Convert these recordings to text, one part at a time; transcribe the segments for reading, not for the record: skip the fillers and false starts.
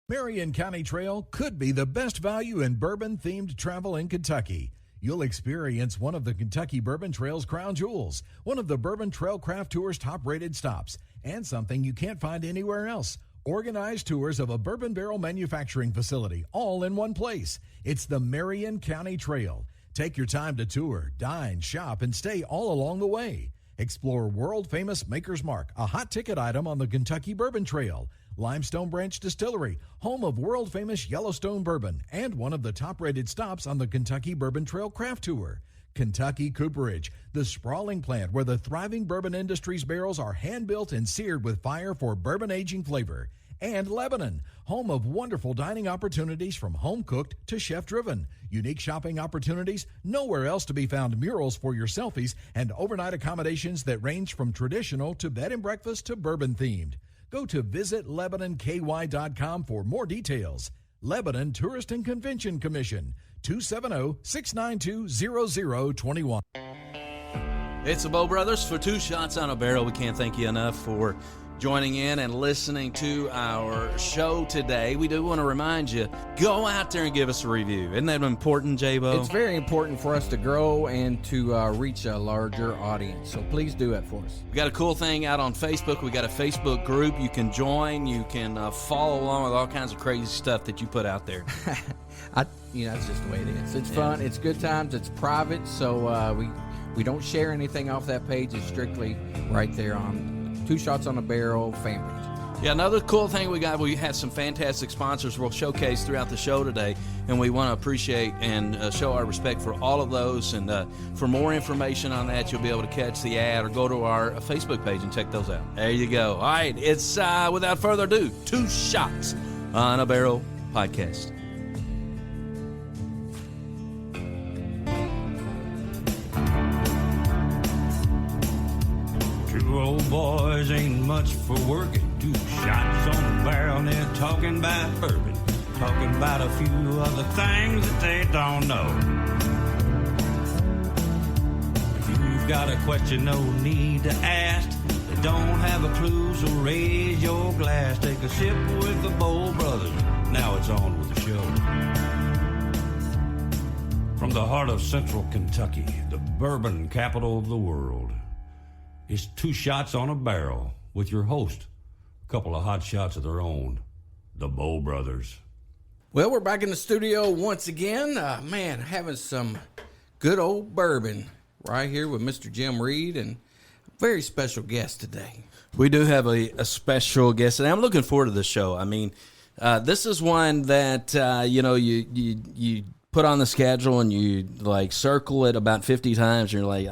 Marion County Trail could be the best value in bourbon-themed travel in Kentucky. You'll experience one of the Kentucky Bourbon Trail's crown jewels, one of the Bourbon Trail Craft Tour's top-rated stops, and something you can't find anywhere else. Organized tours of a bourbon barrel manufacturing facility, all in one place. It's the Marion County Trail. Take your time to tour, dine, shop, and stay all along the way. Explore world-famous Maker's Mark, a hot ticket item on the Kentucky Bourbon Trail. Limestone Branch Distillery, home of world-famous Yellowstone bourbon, and one of the top-rated stops on the Kentucky Bourbon Trail Craft Tour. Kentucky Cooperage, the sprawling plant where the thriving bourbon industry's barrels are hand-built and seared with fire for bourbon aging flavor. And Lebanon, home of wonderful dining opportunities from home-cooked to chef-driven. Unique shopping opportunities, nowhere else to be found murals for your selfies, and overnight accommodations that range from traditional to bed and breakfast to bourbon-themed. Go to visitlebanonky.com for more details. Lebanon Tourist and Convention Commission, 270-692-0021. It's the Bow Brothers for Two Shots on a Barrel. We can't thank you enough for joining in and listening to our show today. We do want to remind you, go out there and give us a review. Isn't that important, J-Bo? It's very important for us to grow and to reach a larger audience, so please do it for us. We got a cool thing out on Facebook. We got a Facebook group you can join. You can follow along with all kinds of crazy stuff that you put out there. It's just the way it is. It's fun. It's good times. It's private, so we don't share anything off that page. It's strictly right there on Two Shots on a Barrel fan page. Yeah, another cool thing we had some fantastic sponsors we'll showcase throughout the show today, and we want to appreciate and show our respect for all of those. And for more information on that, you'll be able to catch the ad or go to our Facebook page and check those out. There you go. All right, it's without further ado, Two Shots on a Barrel podcast. Old boys ain't much for working. 2 shots on a barrel and they're talking about bourbon. Talking about a few other things that they don't know. If you've got a question, no need to ask. They don't have a clue, so raise your glass. Take a sip with the Bow Brothers. Now it's on with the show. From the heart of central Kentucky, the bourbon capital of the world, it's 2 Shots on a Barrel with your host, a couple of hot shots of their own, the Bow Brothers. Well, we're back in the studio once again. Having some good old bourbon right here with Mr. Jim Reed and a very special guest today. We do have a special guest, and I'm looking forward to this show. I mean, this is one that, you put on the schedule and you, circle it about 50 times, and you're like,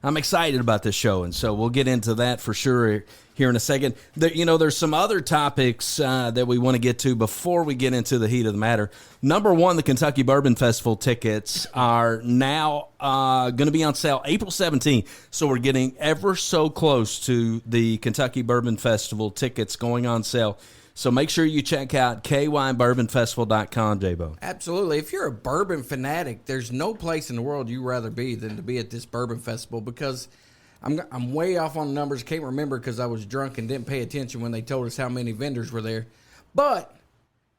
I'm excited about this show, and so we'll get into that for sure here in a second. There's some other topics that we want to get to before we get into the heat of the matter. Number one, the Kentucky Bourbon Festival tickets are now going to be on sale April 17th, so we're getting ever so close to the Kentucky Bourbon Festival tickets going on sale. So make sure you check out kybourbonfestival.com, J-Bo. Absolutely. If you're a bourbon fanatic, there's no place in the world you'd rather be than to be at this bourbon festival, because I'm way off on the numbers. Can't remember because I was drunk and didn't pay attention when they told us how many vendors were there. But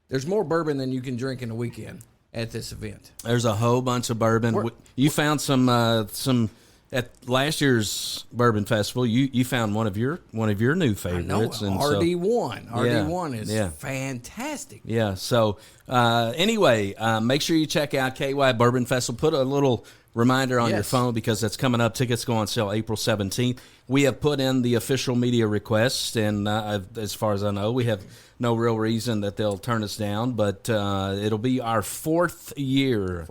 there's more bourbon than you can drink in a weekend at this event. There's a whole bunch of bourbon. You found some at last year's Bourbon Festival. You found one of your new favorites. I know, RD1. RD1 is fantastic. Yeah. So anyway, make sure you check out KY Bourbon Festival. Put a little reminder on your phone because that's coming up. Tickets go on sale April 17th. We have put in the official media request, and as far as I know, we have no real reason that they'll turn us down, but it'll be our fourth year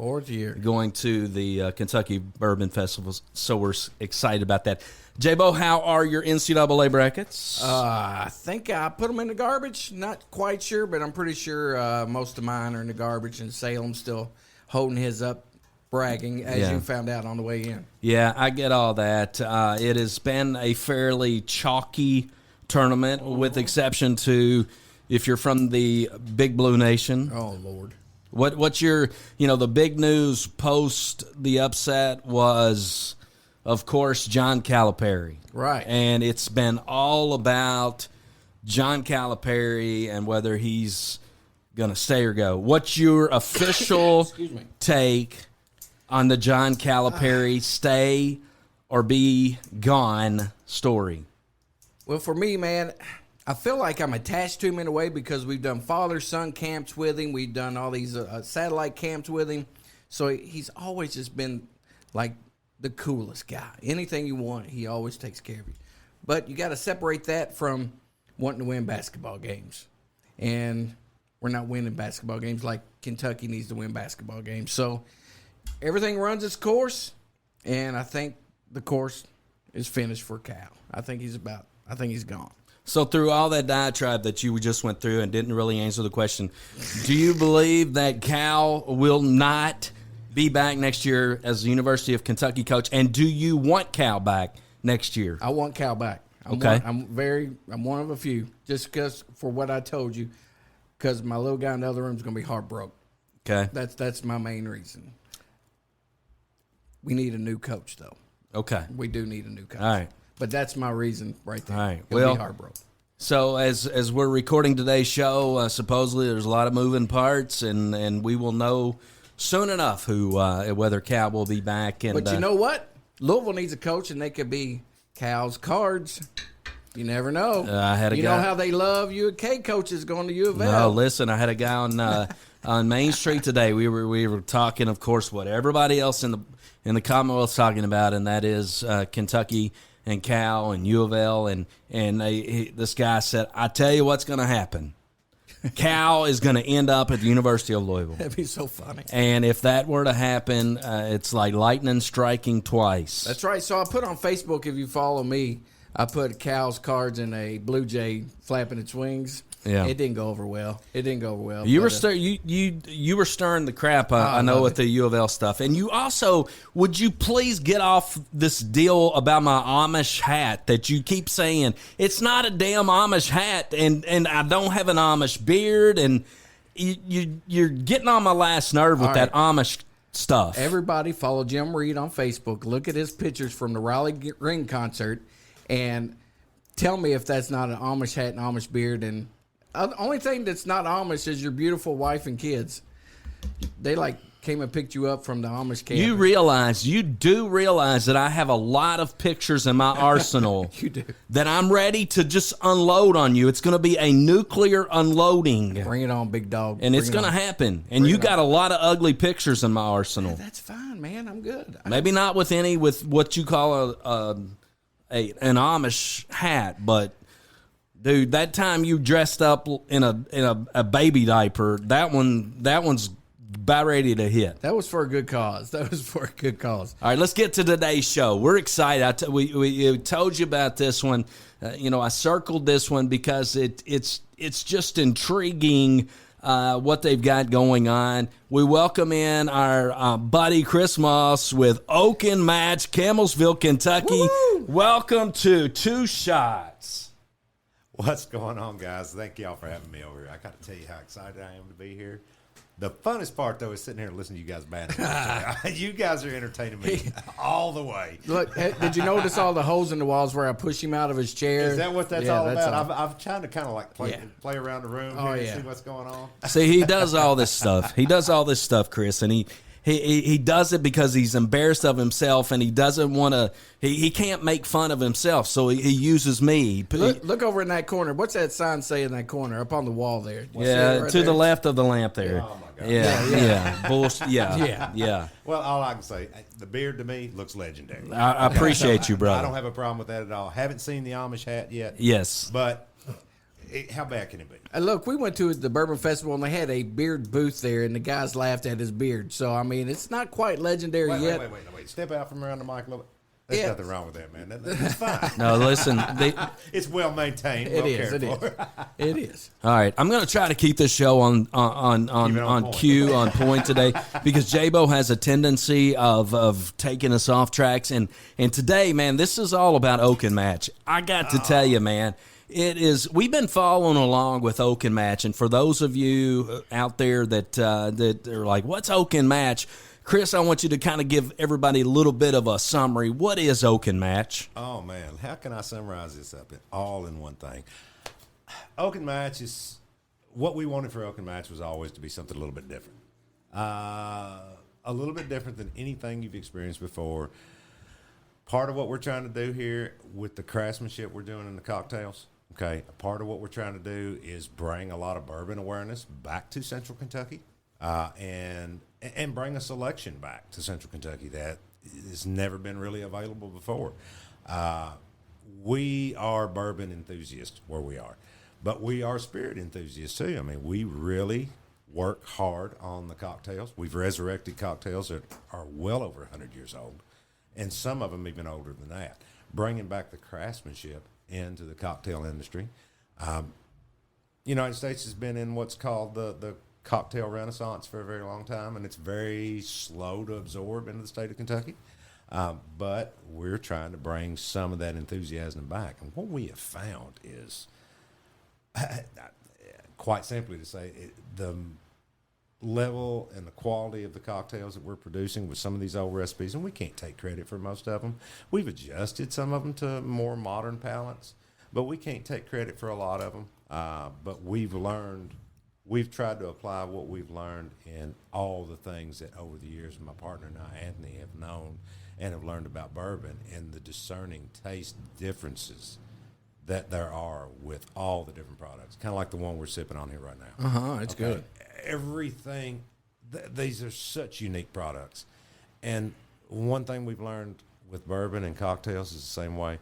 going to the Kentucky Bourbon Festival, so we're excited about that. J-Bo, how are your NCAA brackets? I think I put them in the garbage. Not quite sure, but I'm pretty sure most of mine are in the garbage, and Salem's still holding his up, bragging, as you found out on the way in. Yeah, I get all that. It has been a fairly chalky tournament, with exception to if you're from the Big Blue Nation. Oh, Lord. What's your, the big news post the upset was, of course, John Calipari. Right. And it's been all about John Calipari and whether he's gonna stay or go? What's your official take on the John Calipari stay or be gone story? Well, for me, man, I feel like I'm attached to him in a way because we've done father-son camps with him. We've done all these satellite camps with him. So he's always just been like the coolest guy. Anything you want, he always takes care of you. But you got to separate that from wanting to win basketball games. And we're not winning basketball games like Kentucky needs to win basketball games. So everything runs its course, and I think the course is finished for Cal. I think he's gone. So through all that diatribe that you just went through and didn't really answer the question, do you believe that Cal will not be back next year as the University of Kentucky coach? And do you want Cal back next year? I want Cal back. I'm one of a few, just because for what I told you, because my little guy in the other room is going to be heartbroken. Okay. That's my main reason. We need a new coach, though. Okay. We do need a new coach. All right. But that's my reason right there. All right. He'll be heartbroken. So as we're recording today's show, supposedly there's a lot of moving parts, and we will know soon enough who whether Cal will be back. And but you know what? Louisville needs a coach, and they could be Cal's Cards. You never know. I had a you guy. know how they love U of K coaches going to U of L. No, listen, I had a guy on Main Street today. We were talking, of course, what everybody else in the Commonwealth's talking about, and that is Kentucky and Cal and U of L. And this guy said, "I tell you what's going to happen. Cal is going to end up at the University of Louisville." That'd be so funny. And if that were to happen, it's like lightning striking twice. That's right. So I put on Facebook, if you follow me, I put Cal's Cards in a Blue Jay flapping its wings. Yeah. It didn't go over well. You were you were stirring the crap. I know with the U of L stuff, and you also would you please get off this deal about my Amish hat that you keep saying it's not a damn Amish hat, and I don't have an Amish beard, and you're getting on my last nerve with that Amish stuff. Everybody follow Jim Reed on Facebook. Look at his pictures from the Raleigh Ring concert, and tell me if that's not an Amish hat and Amish beard. And the only thing that's not Amish is your beautiful wife and kids. They came and picked you up from the Amish camp. You do realize that I have a lot of pictures in my arsenal. You do. That I'm ready to just unload on you. It's going to be a nuclear unloading. Bring it on, big dog. And it's going to happen. And you got a lot of ugly pictures in my arsenal. Yeah, that's fine, man. I'm good. Maybe not with what you call an Amish hat, but dude, that time you dressed up in a baby diaper, that one's about ready to hit. That was for a good cause. All right, let's get to today's show. We're excited. We told you about this one. I circled this one because it's just intriguing what they've got going on. We welcome in our buddy Chris Moss with Oaken Match, Campbellsville, Kentucky. Woo! Welcome to Two Shots. What's going on, guys? Thank y'all for having me over here. I got to tell you how excited I am to be here. The funnest part, though, is sitting here and listening to you guys bad. You guys are entertaining me all the way. Look, did you notice all the holes in the walls where I push him out of his chair? Is that what that's all about? I've tried to kind of play around the room here and see what's going on. See, he does all this stuff. Chris, and he does it because he's embarrassed of himself, and he doesn't want to. He can't make fun of himself, so he uses me. Look over in that corner. What's that sign say in that corner up on the wall there? The left of the lamp there. Oh my God. Yeah. Bullshit. Yeah. Well, all I can say, the beard to me looks legendary. I appreciate you, brother. I don't have a problem with that at all. Haven't seen the Amish hat yet. Yes, but how bad can it be? Look, we went to the Bourbon Festival, and they had a beard booth there, and the guys laughed at his beard. So, I mean, it's not quite legendary yet. Wait. Step out from around the mic a little bit. There's nothing wrong with that, man. That's fine. No, listen. It's well maintained. It is. All right, I'm going to try to keep this show on cue, on point today, because J-Bo has a tendency of taking us off tracks. And today, man, this is all about Oaken Match. I got to tell you, man. We've been following along with Oaken Match, and for those of you out there that are like, what's Oaken Match? Chris, I want you to kind of give everybody a little bit of a summary. What is Oaken Match? Oh, man, how can I summarize this all in one thing? Oaken Match is what we wanted for Oak and Match was always to be something a little bit different. A little bit different than anything you've experienced before. Part of what we're trying to do here with the craftsmanship we're doing in the cocktails, okay, part of what we're trying to do is bring a lot of bourbon awareness back to Central Kentucky, and bring a selection back to Central Kentucky that has never been really available before. We are bourbon enthusiasts where we are, but we are spirit enthusiasts too. I mean, we really work hard on the cocktails. We've resurrected cocktails that are well over 100 years old, and some of them even older than that, bringing back the craftsmanship into the cocktail industry. United States has been in what's called the cocktail renaissance for a very long time, and it's very slow to absorb into the state of Kentucky. But we're trying to bring some of that enthusiasm back. And what we have found is, quite simply to say, the level and the quality of the cocktails that we're producing with some of these old recipes, and we can't take credit for most of them. We've adjusted some of them to more modern palates, but we can't take credit for a lot of them. But we've tried to apply what we've learned in all the things that over the years my partner and I, Anthony, have known and have learned about bourbon, and the discerning taste differences that there are with all the different products. Kind of like the one we're sipping on here right now. It's good. Everything, these are such unique products. And one thing we've learned with bourbon and cocktails is the same way.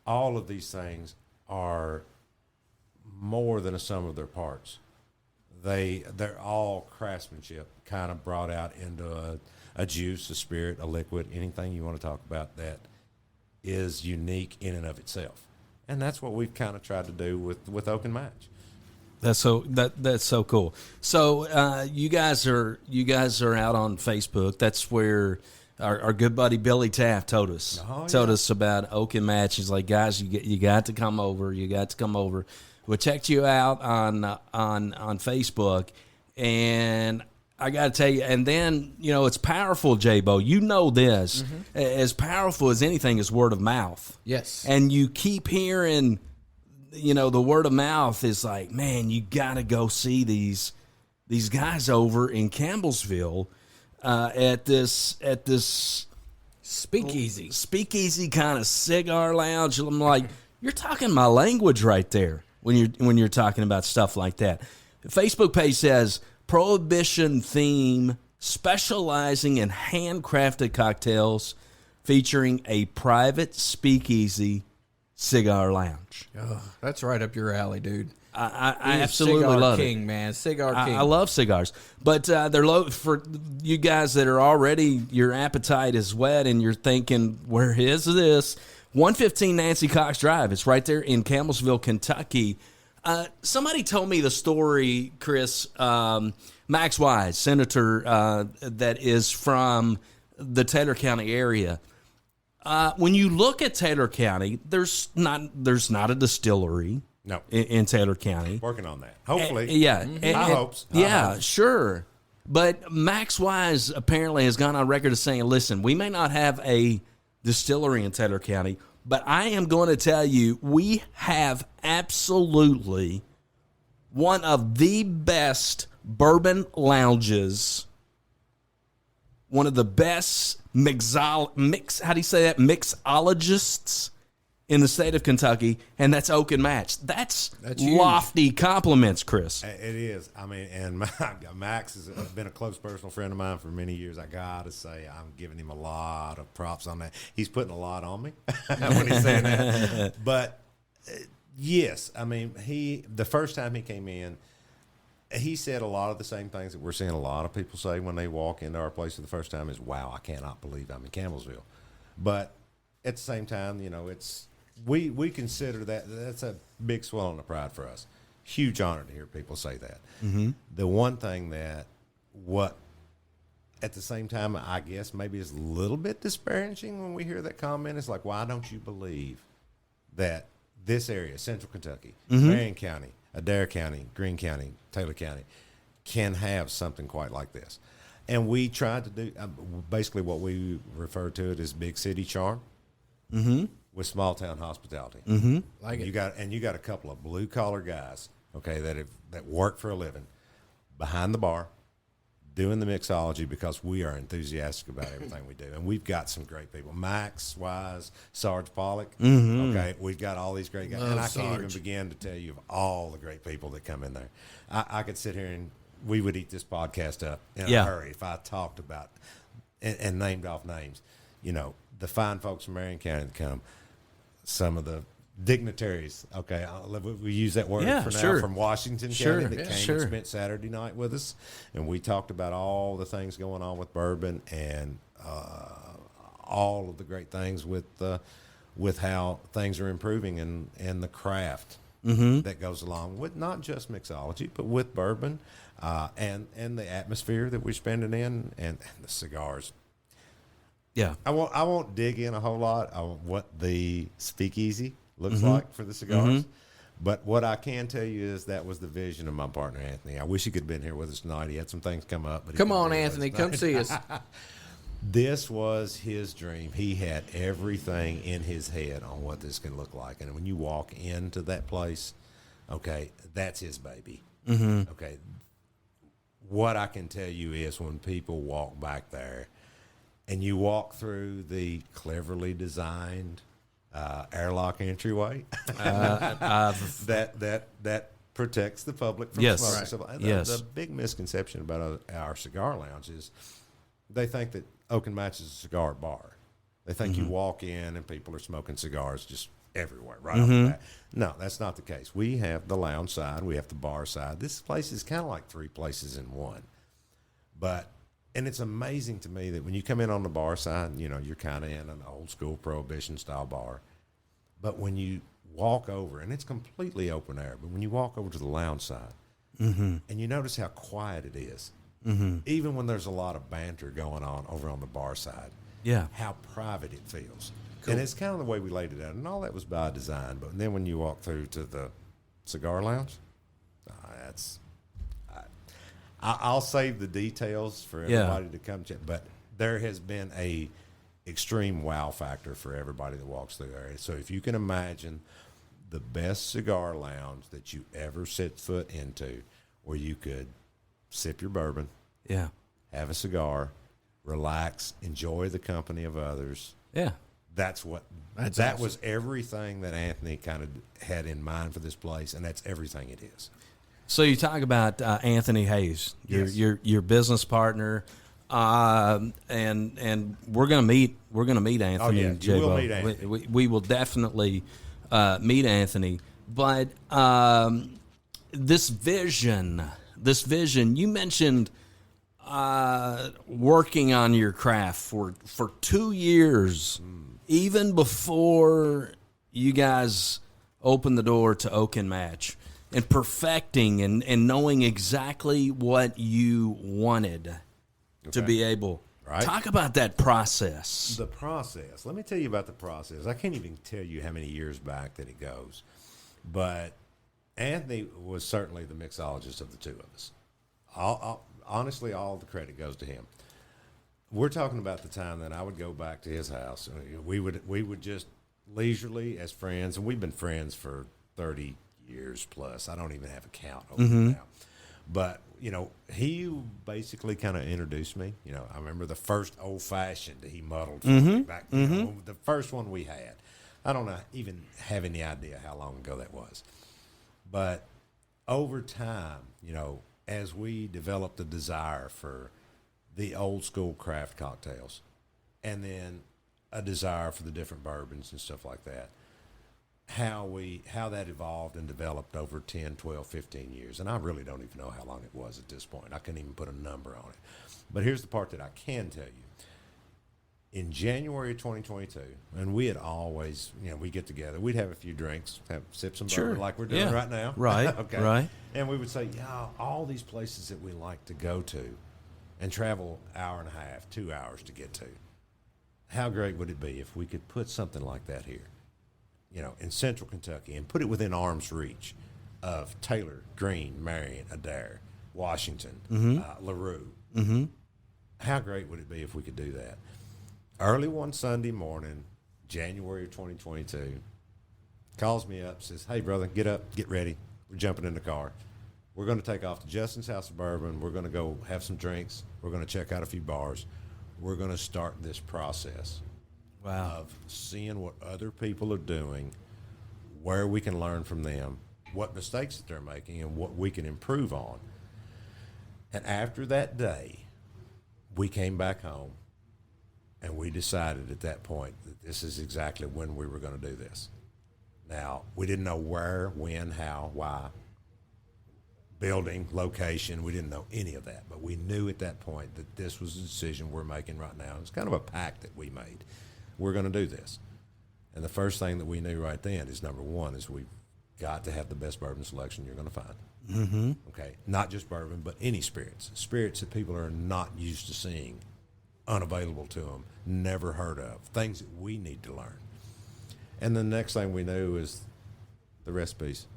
All of these things are more than a sum of their parts. They're all craftsmanship kind of brought out into a juice, a spirit, a liquid, anything you want to talk about that is unique in and of itself. And that's what we've kind of tried to do with Oak and Match. That's so cool. So you guys are out on Facebook. That's where our good buddy Billy Taft told us about Oak and Match. He's like, guys, you got to come over. You got to come over. We checked you out on Facebook, and I got to tell you, and then, it's powerful, J-Bo. You know this. Mm-hmm. As powerful as anything is word of mouth. Yes. And you keep hearing, the word of mouth is like, man, you got to go see these guys over in Campbellsville at this speakeasy kind of cigar lounge. I'm like, you're talking my language right there when you're talking about stuff like that. The Facebook page says, Prohibition theme, specializing in handcrafted cocktails, featuring a private speakeasy cigar lounge. Oh, that's right up your alley, dude. I absolutely love it. Cigar King, man. Cigar King. I love cigars. But they're low for you guys that are already, your appetite is wet and you're thinking, where is this? 115 Nancy Cox Drive. It's right there in Campbellsville, Kentucky. Somebody told me the story, Chris, Max Wise, senator that is from the Taylor County area. When you look at Taylor County, there's not a distillery. No. In Taylor County. Working on that. Hopefully. Yeah. I hope. Sure. But Max Wise apparently has gone on record as saying, listen, we may not have a distillery in Taylor County, but I am going to tell you, we have absolutely one of the best bourbon lounges, one of the best mixologists in the state of Kentucky, and that's Oak and Match. That's lofty compliments, Chris. It is. I mean, and Max has been a close personal friend of mine for many years. I got to say, I'm giving him a lot of props on that. He's putting a lot on me when he's saying that. But, yes, I mean, the first time he came in, he said a lot of the same things that we're seeing a lot of people say when they walk into our place for the first time is, wow, I cannot believe I'm in Campbellsville. But at the same time, it's... We consider that's a big swell on the pride for us. Huge honor to hear people say that. Mm-hmm. The one thing at the same time, I guess maybe is a little bit disparaging when we hear that comment. It's like, why don't you believe that this area, Central Kentucky, mm-hmm. Marion County, Adair County, Greene County, Taylor County, can have something quite like this? And we tried to do basically what we refer to it as big city charm. Mm-hmm. With small town hospitality. Mm-hmm. You got a couple of blue collar guys okay, that work for a living behind the bar, doing the mixology because we are enthusiastic about everything we do. And we've got some great people. Max Wise, Sarge Pollock. Okay, we've got all these great guys. And I can't even begin to tell you of all the great people that come in there. I could sit here and we would eat this podcast up in a hurry if I talked about and named off names. You know, the fine folks from Marion County that come, some of the dignitaries, okay, we use that word for now, from Washington County that came and spent Saturday night with us, and we talked about all the things going on with bourbon and all of the great things with how things are improving and the craft that goes along with not just mixology, but with bourbon and the atmosphere that we're spending in and the cigars. Yeah, I won't dig in a whole lot on what the speakeasy looks like for the cigars. But what I can tell you is that was the vision of my partner, Anthony. I wish he could have been here with us tonight. He had some things come up. But come on, Anthony. Come see us. This was his dream. He had everything in his head on what this can look like. And when you walk into that place, okay, that's his baby. Okay. What I can tell you is when people walk back there and you walk through the cleverly designed airlock entryway that protects the public from smoke. The big misconception about our cigar lounge is they think that Oak & Match is a cigar bar. They think you walk in and people are smoking cigars just everywhere right off the bat. No, that's not the case. We have the lounge side, we have the bar side. This place is kind of like three places in one. And it's amazing to me that when you come in on the bar side, you know, you're kind of in an old school Prohibition style bar. But when you walk over, and it's completely open air, but when you walk over to the lounge side and you notice how quiet it is, even when there's a lot of banter going on over on the bar side, how private it feels. Cool. And it's kind of the way we laid it out. And all that was by design. But then when you walk through to the cigar lounge, I'll save the details for everybody to come check. But there has been a extreme wow factor for everybody that walks through there. So if you can imagine the best cigar lounge that you ever set foot into, where you could sip your bourbon, have a cigar, relax, enjoy the company of others. Yeah. That was everything that Anthony kind of had in mind for this place, and that's everything it is. So you talk about Anthony Hayes, your business partner, and we're gonna meet Anthony. Oh yeah, you will meet Anthony. We will definitely meet Anthony. But this vision, you mentioned working on your craft for 2 years, even before you guys opened the door to Oak & Match. And perfecting and knowing exactly what you wanted to be able. Right. Talk about that process. The process. Let me tell you about the process. I can't even tell you how many years back that it goes. But Anthony was certainly the mixologist of the two of us. Honestly, all the credit goes to him. We're talking about the time that I would go back to his house. We would just leisurely as friends, and we've been friends for 30 years plus. I don't even have a count over now. But, you know, he basically kind of introduced me. You know, I remember the first old fashioned that he muddled for me back, you know, the first one we had. I don't even have any idea how long ago that was. But over time, you know, as we developed a desire for the old school craft cocktails and then a desire for the different bourbons and stuff like that, how that evolved and developed over 10, 12, 15 years. And I really don't even know how long it was at this point. I couldn't even put a number on it. But here's the part that I can tell you. In January of 2022, and we had always, you know, we get together, we'd have a few drinks, sip some bourbon like we're doing right now. Right, right. And we would say, all these places that we like to go to and travel an hour and a half, 2 hours to get to, how great would it be if we could put something like that here? You know, in central Kentucky, and put it within arm's reach of Taylor, Greene, Marion, Adair, Washington, LaRue. How great would it be if we could do that? Early one Sunday morning, January of 2022, calls me up, says, "Hey, brother, get up, get ready. We're jumping in the car. We're going to take off to Justin's House of Bourbon. We're going to go have some drinks. We're going to check out a few bars. We're going to start this process of seeing what other people are doing, where we can learn from them, what mistakes that they're making, and what we can improve on. And after that day, we came back home, and we decided at that point that this is exactly when we were going to do this. Now, we didn't know where, when, how, why, building, location. We didn't know any of that, but we knew at that point that this was the decision we're making right now. It's kind of a pact that we made. We're going to do this. And the first thing that we knew right then is, number one, is we've got to have the best bourbon selection you're going to find. Mm-hmm. Okay, not just bourbon, but any spirits that people are not used to seeing, unavailable to them, never heard of, things that we need to learn. And the next thing we knew is the recipes,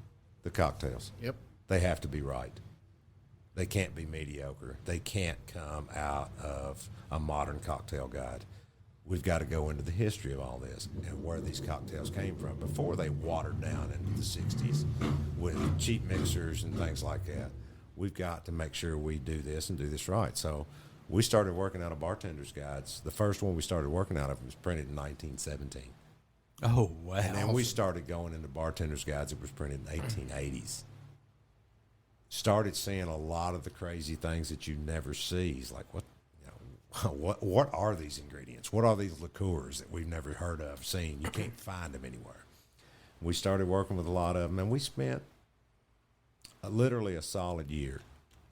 the cocktails. Yep. They have to be right. They can't be mediocre. They can't come out of a modern cocktail guide. We've got to go into the history of all this and where these cocktails came from before they watered down into the 60s with cheap mixers and things like that. We've got to make sure we do this and do this right. So we started working out of bartender's guides. The first one we started working out of was printed in 1917. Oh, wow. And then we started going into bartender's guides. It was printed in 1880s. Started seeing a lot of the crazy things that you never see. It's like, what are these ingredients? What are these liqueurs that we've never heard of, seen? You can't find them anywhere. We started working with a lot of them, and we spent literally a solid year.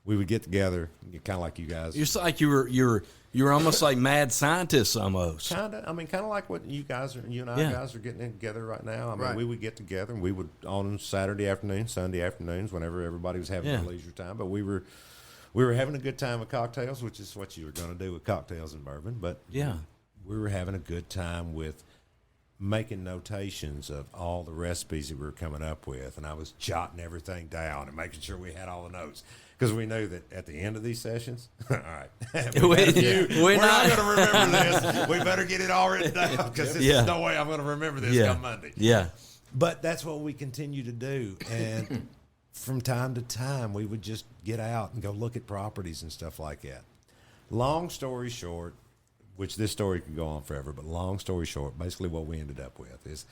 We would get together, kind of like you guys. It's like you were almost like mad scientists almost. Kind of like what you and I guys are getting together right now. I mean, we would get together, and we would on Saturday afternoons, Sunday afternoons, whenever everybody was having their leisure time. But we were having a good time with cocktails, which is what you were going to do with cocktails and bourbon. But we were having a good time with making notations of all the recipes that we were coming up with, and I was jotting everything down and making sure we had all the notes. Because we knew that at the end of these sessions, all right, we're not going to remember this. We better get it all written down because there's no way I'm going to remember this come Monday. Yeah. But that's what we continue to do. And from time to time, we would just get out and go look at properties and stuff like that. Long story short, which this story could go on forever, but long story short, basically what we ended up with is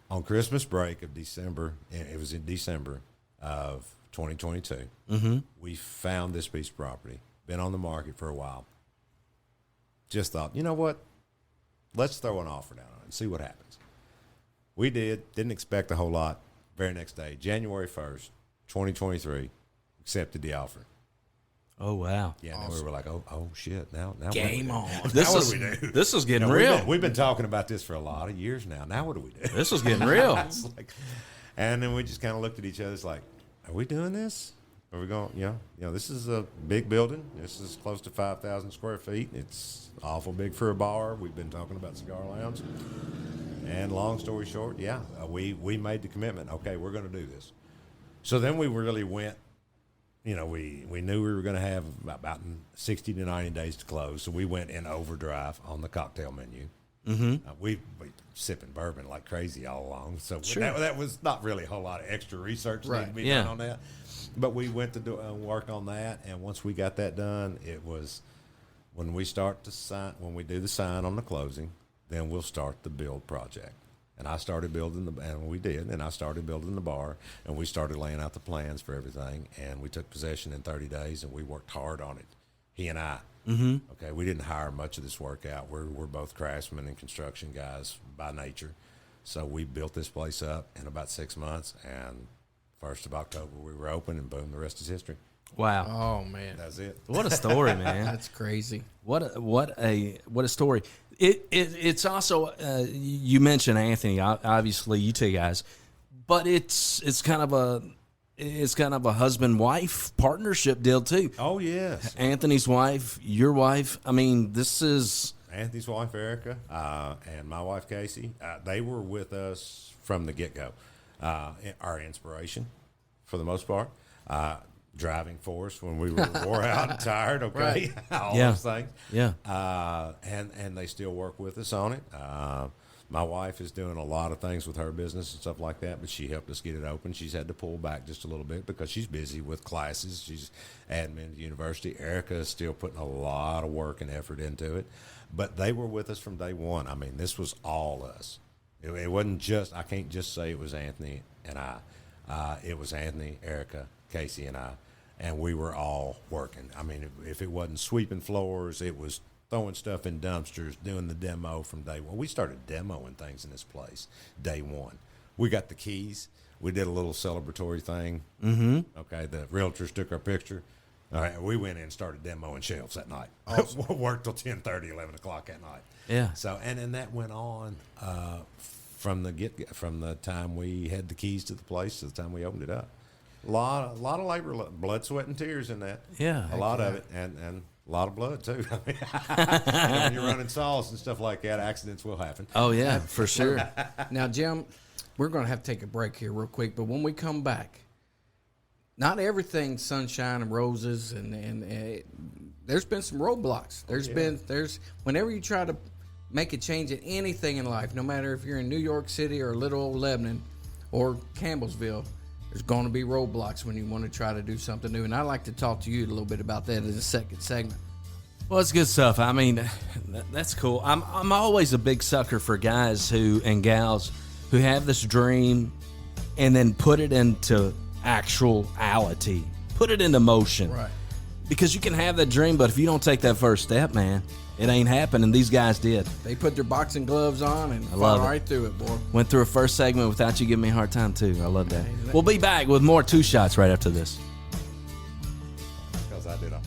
on Christmas break of December, and it was in December of 2022, we found this piece of property, been on the market for a while. Just thought, you know what? Let's throw an offer down on it and see what happens. We didn't expect a whole lot. Very next day, January 1st, 2023, accepted the offer. Oh, wow. Yeah, awesome. Now we were like, oh shit, now game on. This is getting real. We've been talking about this for a lot of years now. Now what do we do? This is getting real. And then we just kind of looked at each other. It's like, are we doing this? Are we going, this is a big building. This is close to 5,000 square feet. It's awful big for a bar. We've been talking about Cigar Lounge. And long story short, we made the commitment. Okay, we're going to do this. So then we really went, we knew we were going to have about 60 to 90 days to close. So we went in overdrive on the cocktail menu. Mm-hmm. We sipping bourbon like crazy all along. So that was not really a whole lot of extra research that needed to be done on that. But we went to work on that, and once we got that done, it was when we do the sign on the closing, then we'll start the build project. And I started building I started building the bar, and we started laying out the plans for everything, and we took possession in 30 days, and we worked hard on it, he and I. Mm-hmm. Okay, we didn't hire much of this work out. We're both craftsmen and construction guys by nature. So we built this place up in about 6 months, and 1st of October we were open, and boom, the rest is history. Wow. Oh, man. That's it. What a story, man. That's crazy. What a story. It's also, you mentioned Anthony, obviously you two guys, but it's kind of a husband-wife partnership deal too. Oh, yes. Anthony's wife, your wife. I mean, this is Anthony's wife, Erica, and my wife, Casey. They were with us from the get-go. Our inspiration, for the most part. Driving force when we were wore out and tired, okay? All those things. Yeah. And they still work with us on it. My wife is doing a lot of things with her business and stuff like that, but she helped us get it open. She's had to pull back just a little bit because she's busy with classes. She's admin at the university. Erica is still putting a lot of work and effort into it, but they were with us from day one. I mean, this was all us. It wasn't just, I can't just say it was Anthony and I. It was Anthony, Erica, Casey, and I, and we were all working. I mean, if it wasn't sweeping floors, it was throwing stuff in dumpsters, doing the demo from day one. We started demoing things in this place day one. We got the keys. We did a little celebratory thing. Mm-hmm. Okay, the realtors took our picture. All right, we went in and started demoing shelves that night. Awesome. Worked till 10:30, 11 o'clock at night. Yeah. So, and then that went on from the time we had the keys to the place to the time we opened it up. A lot of labor, blood, sweat, and tears in that. Yeah. A lot of it, and a lot of blood, too. When you're running saws and stuff like that, accidents will happen. Oh, yeah, for sure. Now, Jim, we're going to have to take a break here real quick, but when we come back, not everything's sunshine and roses, and there's been some roadblocks. There's whenever you try to make a change in anything in life, no matter if you're in New York City or little old Lebanon or Campbellsville, there's going to be roadblocks when you want to try to do something new. And I'd like to talk to you a little bit about that in the second segment. Well, it's good stuff. I mean, that's cool. I'm always a big sucker for guys and gals who have this dream and then put it into actuality, put it into motion. Right. Because you can have that dream, but if you don't take that first step, man, it ain't happening. These guys did. They put their boxing gloves on and fought right through it, boy. Went through a first segment without you giving me a hard time, too. I love that. We'll be back with more Two Shots right after this. Because I did all.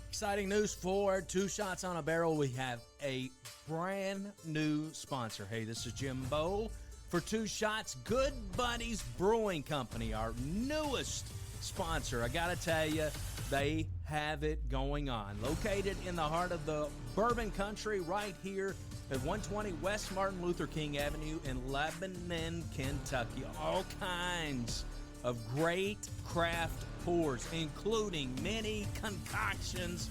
Exciting news for Two Shots on a Barrel. We have a brand new sponsor. Hey, this is Jim Bowe for Two Shots. Good Buddies Brewing Company, our newest sponsor. I gotta tell you, they have it going on. Located in the heart of the bourbon country right here at 120 West Martin Luther King Avenue in Lebanon, Kentucky. All kinds of great craft pours, including many concoctions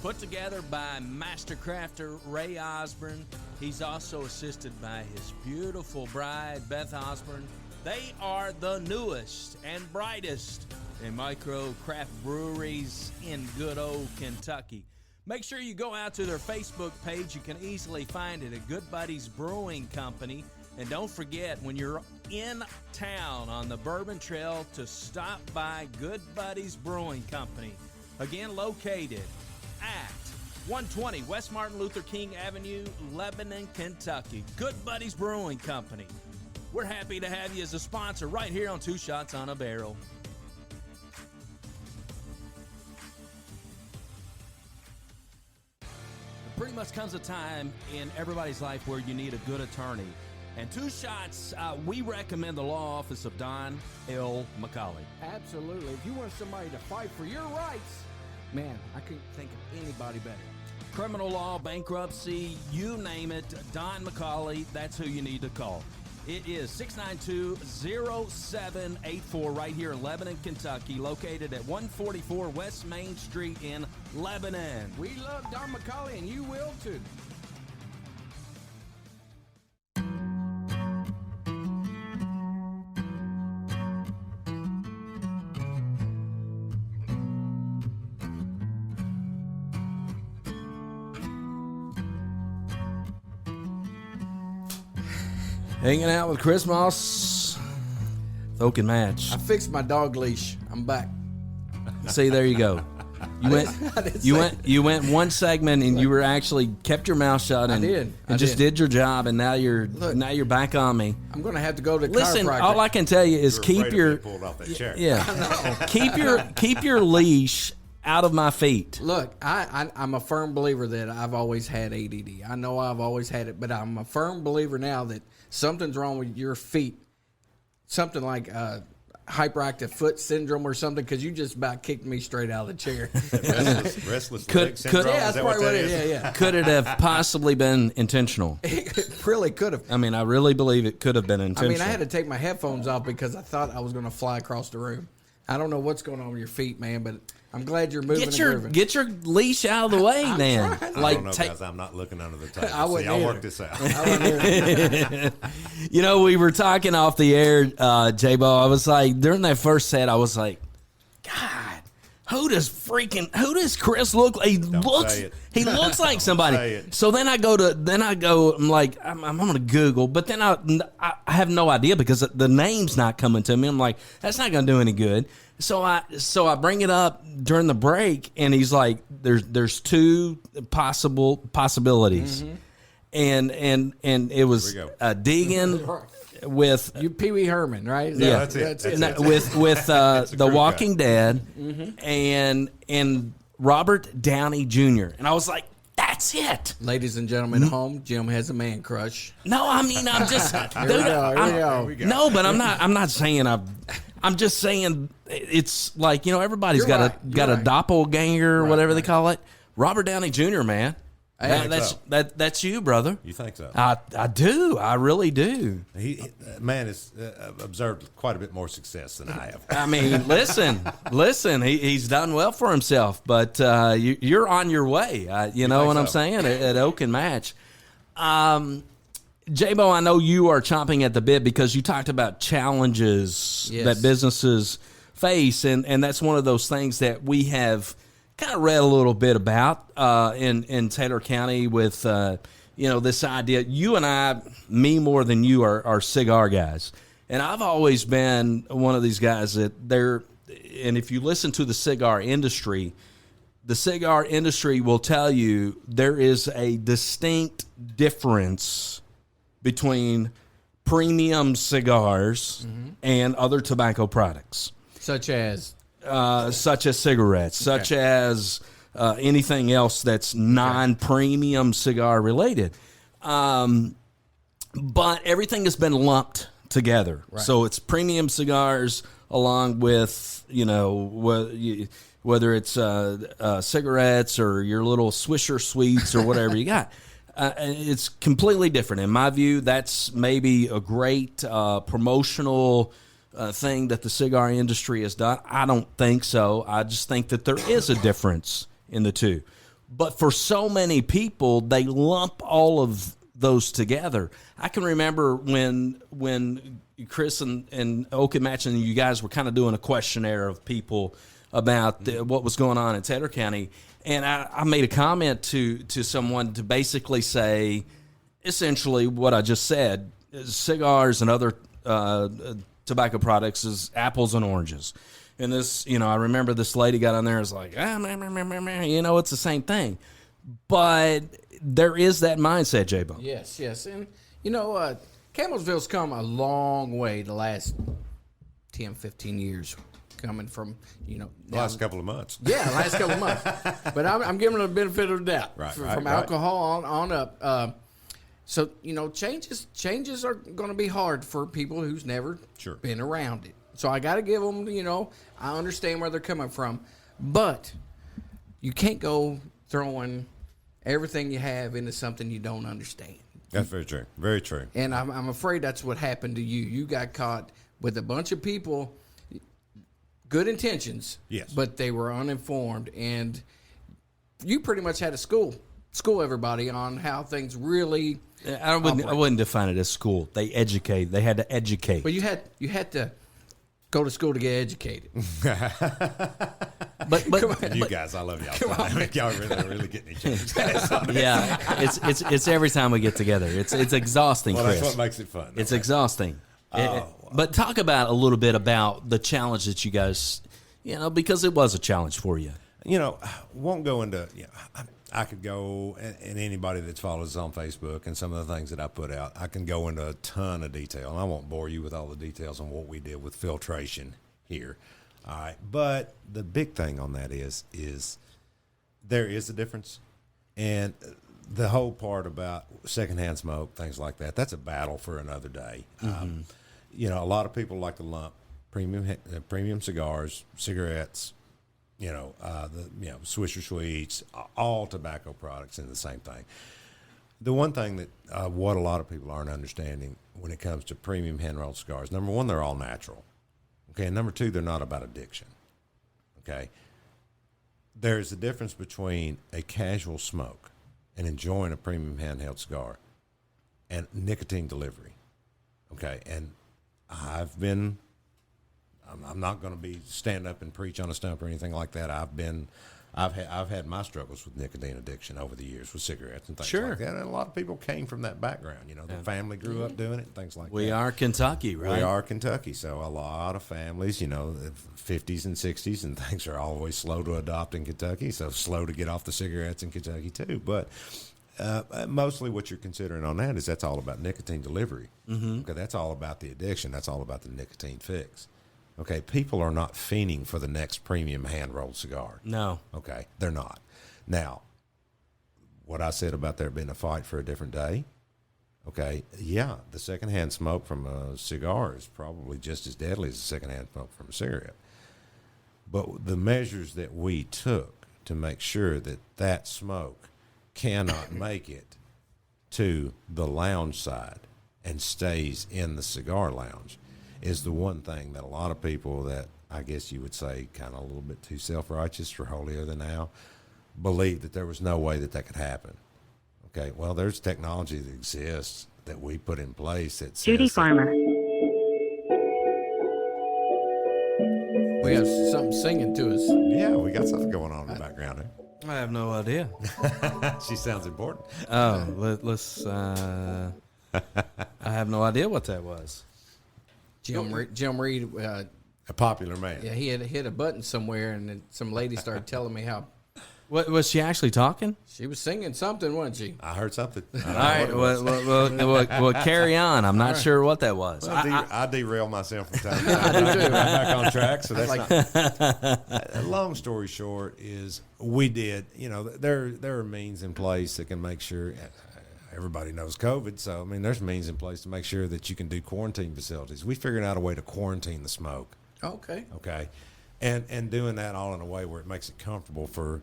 put together by master crafter Ray Osborne. He's also assisted by his beautiful bride, Beth Osborne. They are the newest and brightest in micro craft breweries in good old Kentucky. Make sure you go out to their Facebook page. You can easily find it at Good Buddies Brewing Company. And don't forget, when you're in town on the Bourbon Trail, to stop by Good Buddies Brewing Company. Again, located at 120 West Martin Luther King Avenue, Lebanon, Kentucky. Good Buddies Brewing Company. We're happy to have you as a sponsor right here on Two Shots on a Barrel. There pretty much comes a time in everybody's life where you need a good attorney. And Two Shots, we recommend the law office of Don L. McCauley. Absolutely. If you want somebody to fight for your rights, man, I couldn't think of anybody better. Criminal law, bankruptcy, you name it, Don McCauley, that's who you need to call. It is 692-0784 right here in Lebanon, Kentucky, located at 144 West Main Street in Lebanon. We love Don McCauley, and you will too. Hanging out with Chris Moss, Oak and Match. I fixed my dog leash. I'm back. See, there you go. You went one segment and you were actually kept your mouth shut and did your job, and now you're back on me. I'm going to have to go to Listen, chiropractor. all I can tell you is keep your pulled off that chair. keep your leash out of my feet. Look, I'm a firm believer that I've always had ADD. I know I've always had it, but I'm a firm believer now that something's wrong with your feet. Something like hyperactive foot syndrome or something, because you just about kicked me straight out of the chair. restless leg syndrome. Yeah, that's probably what it is. Yeah. Could it have possibly been intentional? It really could have. I mean, I really believe it could have been intentional. I mean, I had to take my headphones off because I thought I was going to fly across the room. I don't know what's going on with your feet, man, but I'm glad you're moving. Get your leash out of the way, man. I don't know, guys. I'm not looking under the table. I'll work this out. You know, we were talking off the air, J-Bo. I was like, during that first set, I was like, God, who does Chris look like? He looks like somebody. So then I go, I'm like, I'm going to Google, but then I have no idea because the name's not coming to me. I'm like, that's not going to do any good. So I bring it up during the break, and he's like, "There's two possibilities," and it was Deegan with you Pee Wee Herman, right? That's it. With The Walking Dead, and Robert Downey Jr. And I was like, "That's it." Ladies and gentlemen at home, Jim has a man crush. No, I mean I'm just Here we go. No, but I'm not saying I'm just saying it's like, you know, everybody's got a doppelganger or whatever they call it. Robert Downey Jr., man. That's you, brother. You think so? I do. I really do. He man has observed quite a bit more success than I have. I mean, listen. He's done well for himself, but you're on your way. You know what I'm saying? At Oak and Match. J-Bo, I know you are chomping at the bit because you talked about challenges that businesses face, and that's one of those things that we have kind of read a little bit about in Taylor County with this idea. You and I, me more than you, are cigar guys, and I've always been one of these guys that and if you listen to the cigar industry will tell you there is a distinct difference between premium cigars and other tobacco products, such as cigarettes, such as anything else that's non-premium cigar related. But everything has been lumped together, so it's premium cigars along with whether it's cigarettes or your little Swisher Sweets or whatever you got. It's completely different. In my view, that's maybe a great promotional thing that the cigar industry has done. I don't think so. I just think that there is a difference in the two. But for so many people, they lump all of those together. I can remember when Chris and Oak and Match and you guys were kind of doing a questionnaire of people about what was going on in Taylor County. And I made a comment to someone to basically say, essentially what I just said, cigars and other tobacco products is apples and oranges. And this, I remember this lady got on there and was like, it's the same thing. But there is that mindset, J-Bo. Yes. And, Campbellsville's come a long way the last 10, 15 years. Coming from, the last couple of months. Yeah, last couple of months. But I'm giving them the benefit of the doubt. From alcohol on up. So, changes are going to be hard for people who's never been around it. So I got to give them, I understand where they're coming from. But you can't go throwing everything you have into something you don't understand. That's very true. Very true. And I'm afraid that's what happened to you. You got caught with a bunch of people. Good intentions, yes, but they were uninformed, and you pretty much had to school everybody on how things really. I wouldn't define it as school. They educate. They had to educate. But you had to go to school to get educated. but you guys, I love y'all. Y'all really getting each other. Yeah, it's every time we get together. It's exhausting. Well, Chris. that's what makes it fun. It's exhausting. But talk about a little bit about the challenge that you guys, because it was a challenge for you. Won't go into, I could go, and anybody that follows us on Facebook and some of the things that I put out, I can go into a ton of detail. And I won't bore you with all the details on what we did with filtration here. All right. But the big thing on that is there is a difference. And the whole part about secondhand smoke, things like that, that's a battle for another day. A lot of people like to lump premium cigars, cigarettes, Swisher Sweets, all tobacco products in the same thing. The one thing that what a lot of people aren't understanding when it comes to premium hand-rolled cigars, number one, they're all natural. Okay, and number two, they're not about addiction. Okay, there's a difference between a casual smoke and enjoying a premium handheld cigar and nicotine delivery. Okay, and I'm not going to be stand up and preach on a stump or anything like that. I've had my struggles with nicotine addiction over the years with cigarettes and things like that. And a lot of people came from that background. You know, the family grew up doing it and things like that. We are Kentucky, right? We are Kentucky. So a lot of families, you know, the 50s and 60s and things are always slow to adopt in Kentucky. So slow to get off the cigarettes in Kentucky too. But mostly what you're considering on that is that's all about nicotine delivery. Mm-hmm. Okay, that's all about the addiction. That's all about the nicotine fix. Okay, people are not fiending for the next premium hand-rolled cigar. No. Okay, they're not. Now, what I said about there being a fight for a different day, okay, yeah, the secondhand smoke from a cigar is probably just as deadly as the secondhand smoke from a cigarette. But the measures that we took to make sure that that smoke cannot make it to the lounge side and stays in the cigar lounge is the one thing that a lot of people that I guess you would say kind of a little bit too self-righteous or holier than thou believe that there was no way that could happen. Okay, well, there's technology that exists that we put in place that says Judy Farmer. We have something singing to us. Yeah, we got something going on in the background there. I have no idea. She sounds important. Oh, let's. I have no idea what that was. Jim Reed, A popular man. yeah, he had hit a button somewhere, and then some lady started telling me how What was she actually talking? she was singing something, wasn't she? I heard something. All right, well, carry on. I'm not sure what that was. I derail myself from time to time. I get back on track, so that's not. Long story short is we did. You know, there are means in place that can make sure. Everybody knows COVID, so I mean, there's means in place to make sure that you can do quarantine facilities. We figured out a way to quarantine the smoke. Okay. Okay, and doing that all in a way where it makes it comfortable for.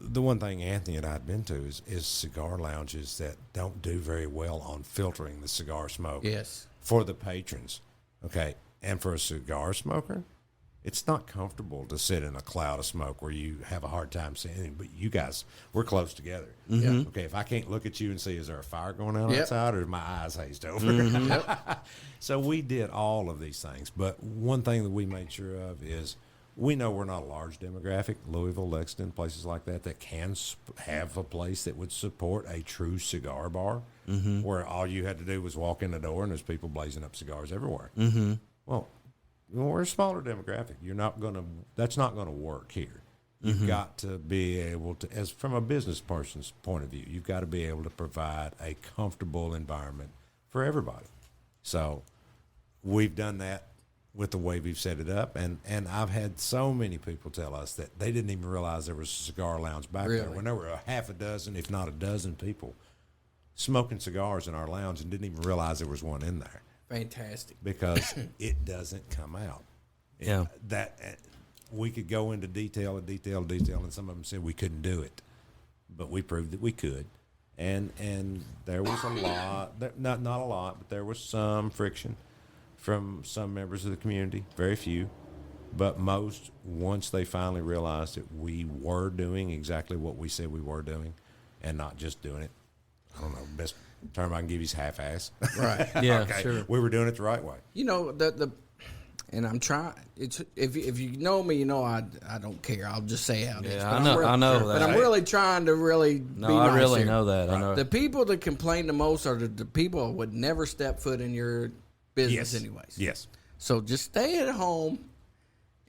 The one thing Anthony and I had been to is cigar lounges that don't do very well on filtering the cigar smoke. Yes. For the patrons, okay, and for a cigar smoker, it's not comfortable to sit in a cloud of smoke where you have a hard time seeing. But you guys, we're close together. Mm-hmm. Okay, if I can't look at you and see, is there a fire going on outside, or is my eyes hazed over? Mm-hmm. So we did all of these things. But one thing that we made sure of is we know we're not a large demographic, Louisville, Lexington, places like that can have a place that would support a true cigar bar where all you had to do was walk in the door and there's people blazing up cigars everywhere. Mm-hmm. Well, we're a smaller demographic. That's not going to work here. You've got to be able to, as from a business person's point of view, you've got to be able to provide a comfortable environment for everybody. So we've done that with the way we've set it up, and I've had so many people tell us that they didn't even realize there was a cigar lounge back there when there were a half a dozen, if not a dozen people smoking cigars in our lounge and didn't even realize there was one in there. Fantastic. Because it doesn't come out. Yeah. That we could go into detail, and some of them said we couldn't do it, but we proved that we could. And there was a lot, not a lot, but there was some friction from some members of the community, very few, but most, once they finally realized that we were doing exactly what we said we were doing and not just doing it, I don't know, best term I can give you is half-ass. Right. Yeah, okay. sure. We were doing it the right way. You know, and I'm trying. It's if you know me, you know I don't care. I'll just say how it is. Yeah, But I know that. But I'm really trying to be I nice really here. know that. Right. I know. The people that complain the most are the people who would never step foot in your business anyways. Yes. So just stay at home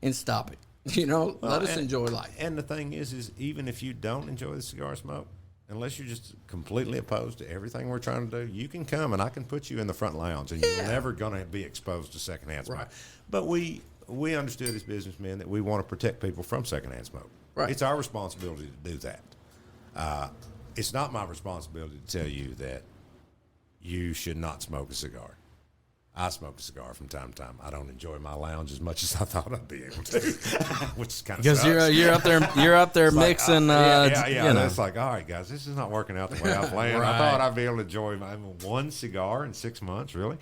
and stop it. You know, let us enjoy life. And the thing is even if you don't enjoy the cigar smoke, unless you're just completely opposed to everything we're trying to do, you can come and I can put you in the front lounge and you're never going to be exposed to secondhand smoke. Right. But we understood as businessmen that we want to protect people from secondhand smoke. Right. It's our responsibility to do that. It's not my responsibility to tell you that you should not smoke a cigar. I smoke a cigar from time to time. I don't enjoy my lounge as much as I thought I'd be able to, which is kind of Because you're up there mixing. You know. It's like, all right, guys, this is not working out the way I planned. Right. I thought I'd be able to enjoy one cigar in 6 months, really.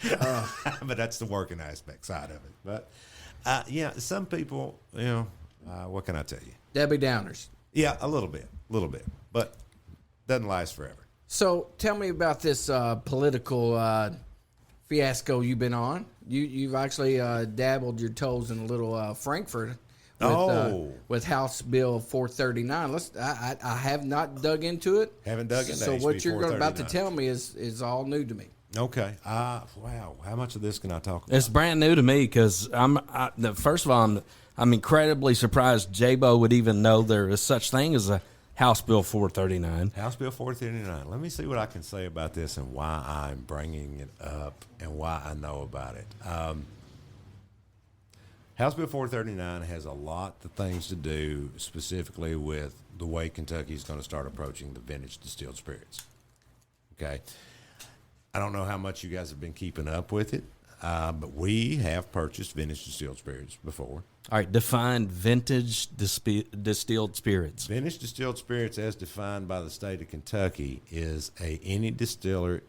But that's the working aspect side of it. But some people, you know, What can I tell you? Debbie Downers. Yeah, a little bit, but doesn't last forever. So tell me about this political fiasco you've been on. You've actually dabbled your toes in a little Frankfurt with House Bill 439. I have not dug into it. Haven't dug into So HB what you're about to 439. tell me is all new to me. Okay. Wow. How much of this can I talk about? It's brand new to me because first of all, I'm incredibly surprised J-Bo would even know there is such thing as a House Bill 439. House Bill 439. Let me see what I can say about this and why I'm bringing it up and why I know about it. House Bill 439 has a lot of things to do specifically with the way Kentucky is going to start approaching the vintage distilled spirits. Okay. I don't know how much you guys have been keeping up with it, but we have purchased vintage distilled spirits before. All right, define vintage distilled spirits. Vintage distilled spirits, as defined by the state of Kentucky, is any distilled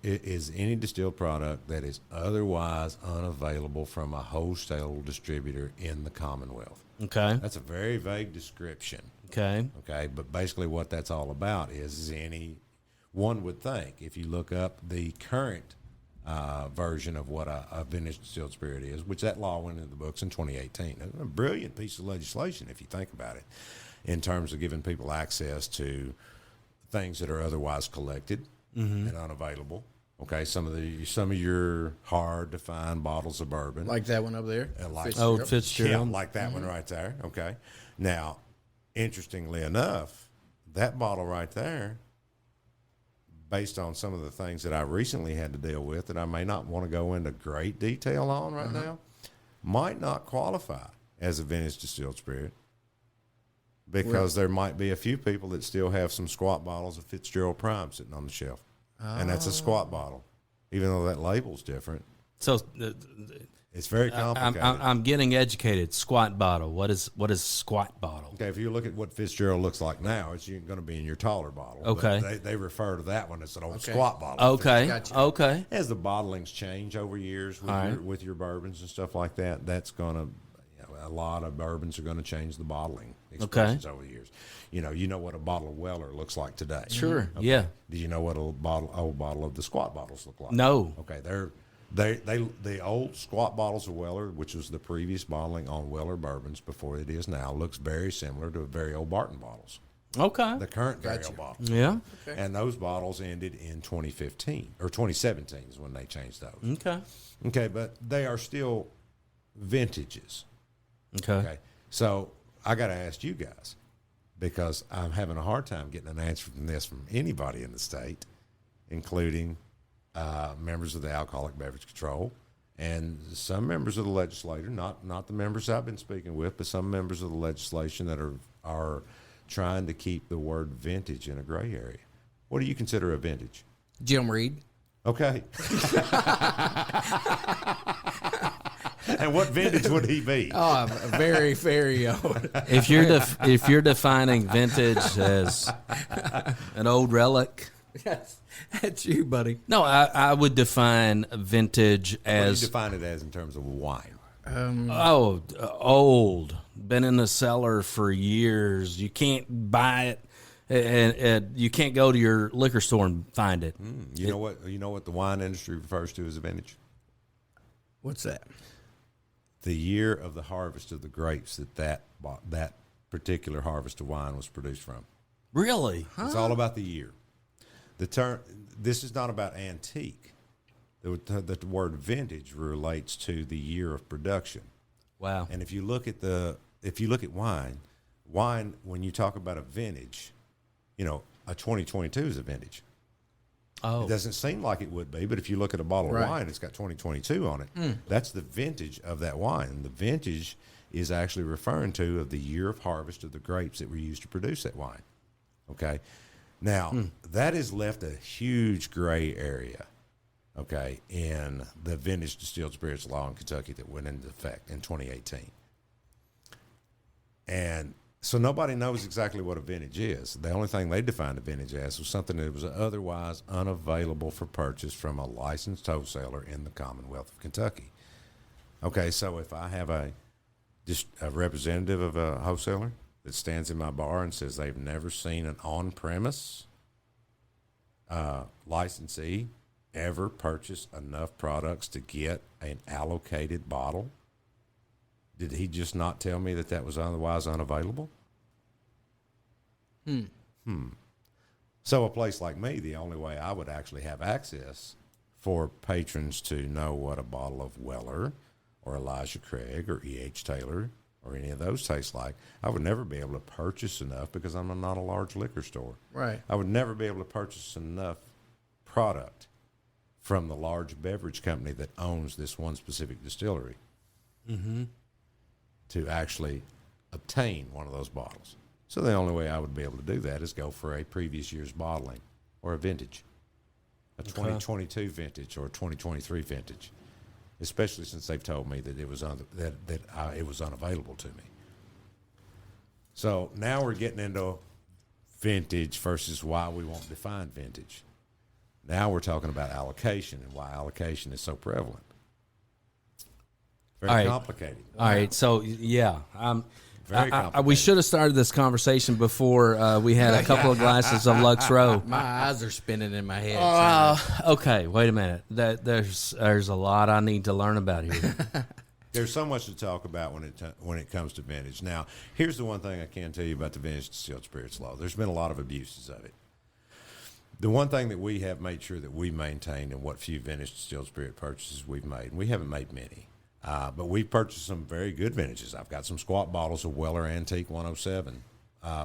product that is otherwise unavailable from a wholesale distributor in the Commonwealth. Okay. That's a very vague description. Okay. Okay, but basically what that's all about is any one would think if you look up the current version of what a vintage distilled spirit is, which that law went into the books in 2018. A brilliant piece of legislation if you think about it, in terms of giving people access to things that are otherwise collected and unavailable. Okay, some of your hard to find bottles of bourbon, Like that one over there. Old Fitzgerald. yeah, like that one right there. Okay, now interestingly enough, that bottle right there, based on some of the things that I recently had to deal with that I may not want to go into great detail on right now, might not qualify as a vintage distilled spirit because there might be a few people that still have some squat bottles of Fitzgerald Prime sitting on the shelf. And that's a squat bottle, even though that label's different. So It's very complicated. I'm getting educated. Squat bottle. What is squat bottle? Okay, if you look at what Fitzgerald looks like now, it's going to be in your taller bottle. Okay. But they refer to that one as an old squat bottle. Okay. Gotcha. Okay. As the bottlings change over years with your bourbons and stuff like that, that's going to, a lot of bourbons are going to change the bottling expressions over the years. You know what a bottle of Weller looks like today. Sure. Okay. Yeah. Do you know what a old bottle of the squat bottles look like? No. Okay, the old squat bottles of Weller, which was the previous bottling on Weller bourbons before it is now, looks very similar to very old Barton bottles. Okay. The current very old bottles. Yeah. And those bottles ended in 2015 or 2017 is when they changed those. Okay. Okay, but they are still vintages. Okay. So I got to ask you guys, because I'm having a hard time getting an answer from this from anybody in the state, including members of the Alcoholic Beverage Control and some members of the legislature, not the members I've been speaking with, but some members of the legislation that are trying to keep the word vintage in a gray area. What do you consider a vintage? Jim Reed. Okay. And what vintage would he be? Oh, very, very old. If you're defining vintage as an old relic, Yes, that's you, buddy. no, I would define vintage What do you as define it as in terms of wine? old, been in the cellar for years. You can't buy it, and you can't go to your liquor store and find it. You know what the wine industry refers to as a vintage? What's that? The year of the harvest of the grapes that particular harvest of wine was produced from. Really? It's all about the year. The term. This is not about antique. The word vintage relates to the year of production. Wow. And if you look at wine, when you talk about a vintage, a 2022 is a vintage. Oh. It doesn't seem like it would be, but if you look at a bottle Right. of wine, it's got 2022 on it. That's the vintage of that wine. And the vintage is actually referring to of the year of harvest of the grapes that were used to produce that wine. Okay? Now, that has left a huge gray area, okay, in the vintage distilled spirits law in Kentucky that went into effect in 2018. And so nobody knows exactly what a vintage is. The only thing they defined a vintage as was something that was otherwise unavailable for purchase from a licensed wholesaler in the Commonwealth of Kentucky. Okay, so if I have a just a representative of a wholesaler that stands in my bar and says they've never seen an on-premise licensee ever purchase enough products to get an allocated bottle? Did he just not tell me that was otherwise unavailable? So a place like me, the only way I would actually have access for patrons to know what a bottle of Weller or Elijah Craig or E.H. Taylor or any of those taste like, I would never be able to purchase enough because I'm not a large liquor store. Right. I would never be able to purchase enough product from the large beverage company that owns this one specific distillery to actually obtain one of those bottles. So the only way I would be able to do that is go for a previous year's bottling or a vintage, a 2022 vintage or a 2023 vintage, especially since they've told me that it was it was unavailable to me. So now we're getting into vintage versus why we won't define vintage. Now we're talking about allocation and why allocation is so prevalent. Very complicated. All right, so yeah, Very complicated. we should have started this conversation before we had a couple of glasses of Lux Row. My eyes are spinning in my head. Okay, wait a minute. There's a lot I need to learn about here. There's so much to talk about when it comes to vintage. Now, here's the one thing I can tell you about the vintage distilled spirits law. There's been a lot of abuses of it. The one thing that we have made sure that we maintain in what few vintage distilled spirit purchases we've made, and we haven't made many, but we've purchased some very good vintages. I've got some squat bottles of Weller Antique 107,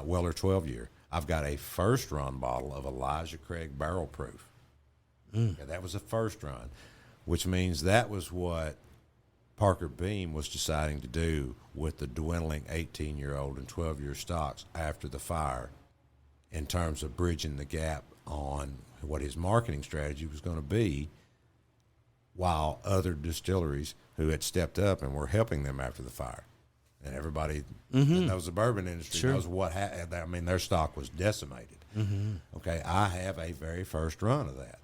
Weller 12-year. I've got a first run bottle of Elijah Craig Barrel Proof. Okay, that was a first run, which means that was what Parker Beam was deciding to do with the dwindling 18-year-old and 12-year stocks after the fire in terms of bridging the gap on what his marketing strategy was going to be, while other distilleries who had stepped up and were helping them after the fire. And everybody that knows the bourbon industry knows what happened. I mean, their stock was decimated. Okay, I have a very first run of that.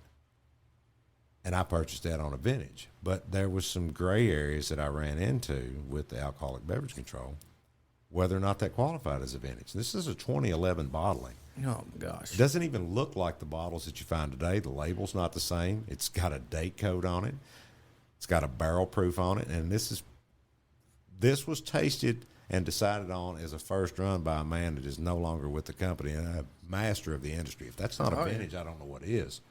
And I purchased that on a vintage. But there was some gray areas that I ran into with the alcoholic beverage control, whether or not that qualified as a vintage. This is a 2011 bottling. Oh, my gosh. It doesn't even look like the bottles that you find today. The label's not the same. It's got a date code on it. It's got a barrel proof on it. And this was tasted and decided on as a first run by a man that is no longer with the company and a master of the industry. If that's not a vintage, I don't know what is.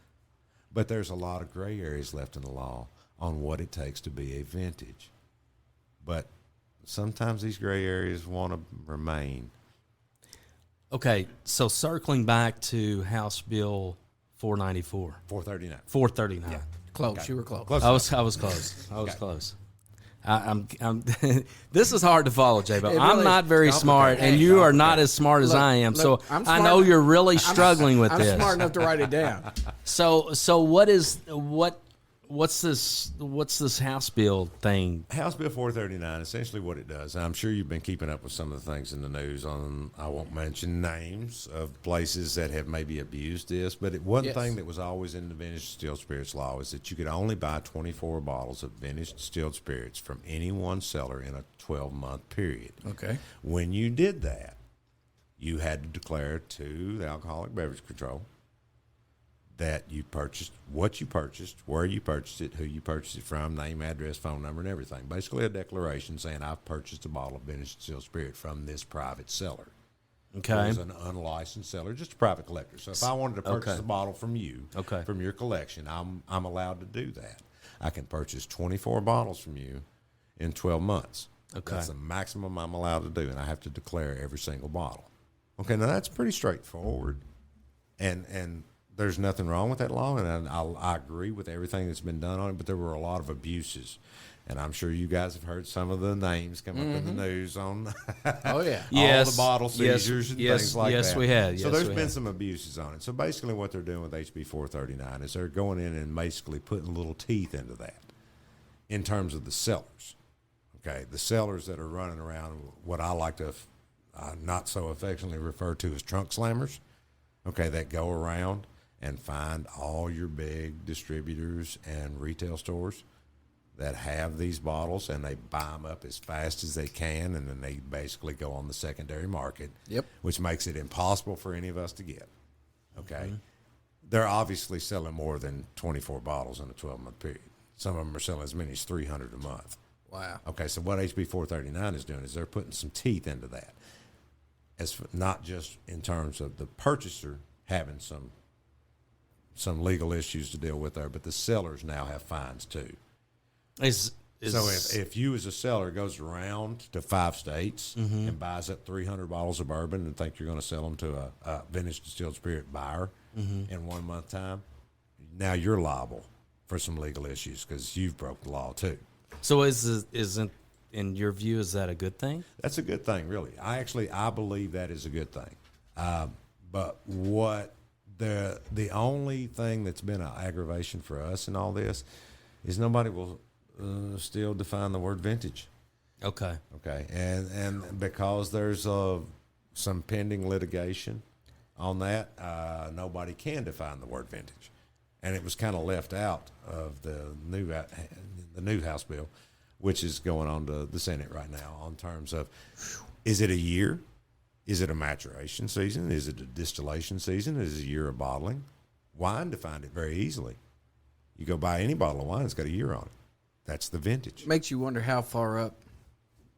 But there's a lot of gray areas left in the law on what it takes to be a vintage. But sometimes these gray areas want to remain. Okay, so circling back to House Bill 494. 439. 439. Yeah. Close. Okay. You were close. Close I was close. I was close. I'm this is hard to follow, Jay, but I'm not very smart, and you are not as smart as I am. So I know you're really struggling with this. I'm smart enough to write it down. So what's this House Bill thing? House Bill 439, essentially what it does, and I'm sure you've been keeping up with some of the things in the news on, I won't mention names of places that have maybe abused this, but one thing that was always in the vintage distilled spirits law is that you could only buy 24 bottles of vintage distilled spirits from any one seller in a 12-month period. Okay. When you did that, you had to declare to the Alcoholic Beverage Control that you purchased, what you purchased, where you purchased it, who you purchased it from, name, address, phone number, and everything. Basically a declaration saying I've purchased a bottle of vintage distilled spirit from this private seller. Okay. It was an unlicensed seller, just a private collector. So if I wanted to purchase a bottle from you, from your collection, I'm allowed to do that. I can purchase 24 bottles from you in 12 months. Okay. That's the maximum I'm allowed to do, and I have to declare every single bottle. Okay, now that's pretty straightforward. And there's nothing wrong with that law, and I agree with everything that's been done on it, but there were a lot of abuses. And I'm sure you guys have heard some of the names come up in the news on all the bottle seizures and things like that. Yes, we had. So there's been some abuses on it. So basically what they're doing with HB 439 is they're going in and basically putting little teeth into that in terms of the sellers. Okay, the sellers that are running around what I like to not so affectionately refer to as trunk slammers, okay, that go around and find all your big distributors and retail stores that have these bottles, and they buy them up as fast as they can, and then they basically go on the secondary market. Yep. Which makes it impossible for any of us to get. Okay. They're obviously selling more than 24 bottles in a 12-month period. Some of them are selling as many as 300 a month. Wow. Okay, so what HB 439 is doing is they're putting some teeth into that. As for, not just in terms of the purchaser having some legal issues to deal with there, but the sellers now have fines too. So if you as a seller goes around to 5 states and buys up 300 bottles of bourbon and think you're going to sell them to a vintage distilled spirit buyer in 1 month time, now you're liable for some legal issues because you've broke the law too. So isn't in your view, is that a good thing? That's a good thing, really. I believe that is a good thing. But what the only thing that's been an aggravation for us in all this is nobody will still define the word vintage. Okay. Okay, and because there's some pending litigation on that, nobody can define the word vintage, and it was kind of left out of the new House bill, which is going on to the Senate right now, on terms of, is it a year? Is it a maturation season? Is it a distillation season? Is it a year of bottling? Wine defined it very easily. You go buy any bottle of wine, it's got a year on it. That's the vintage. Makes you wonder how far up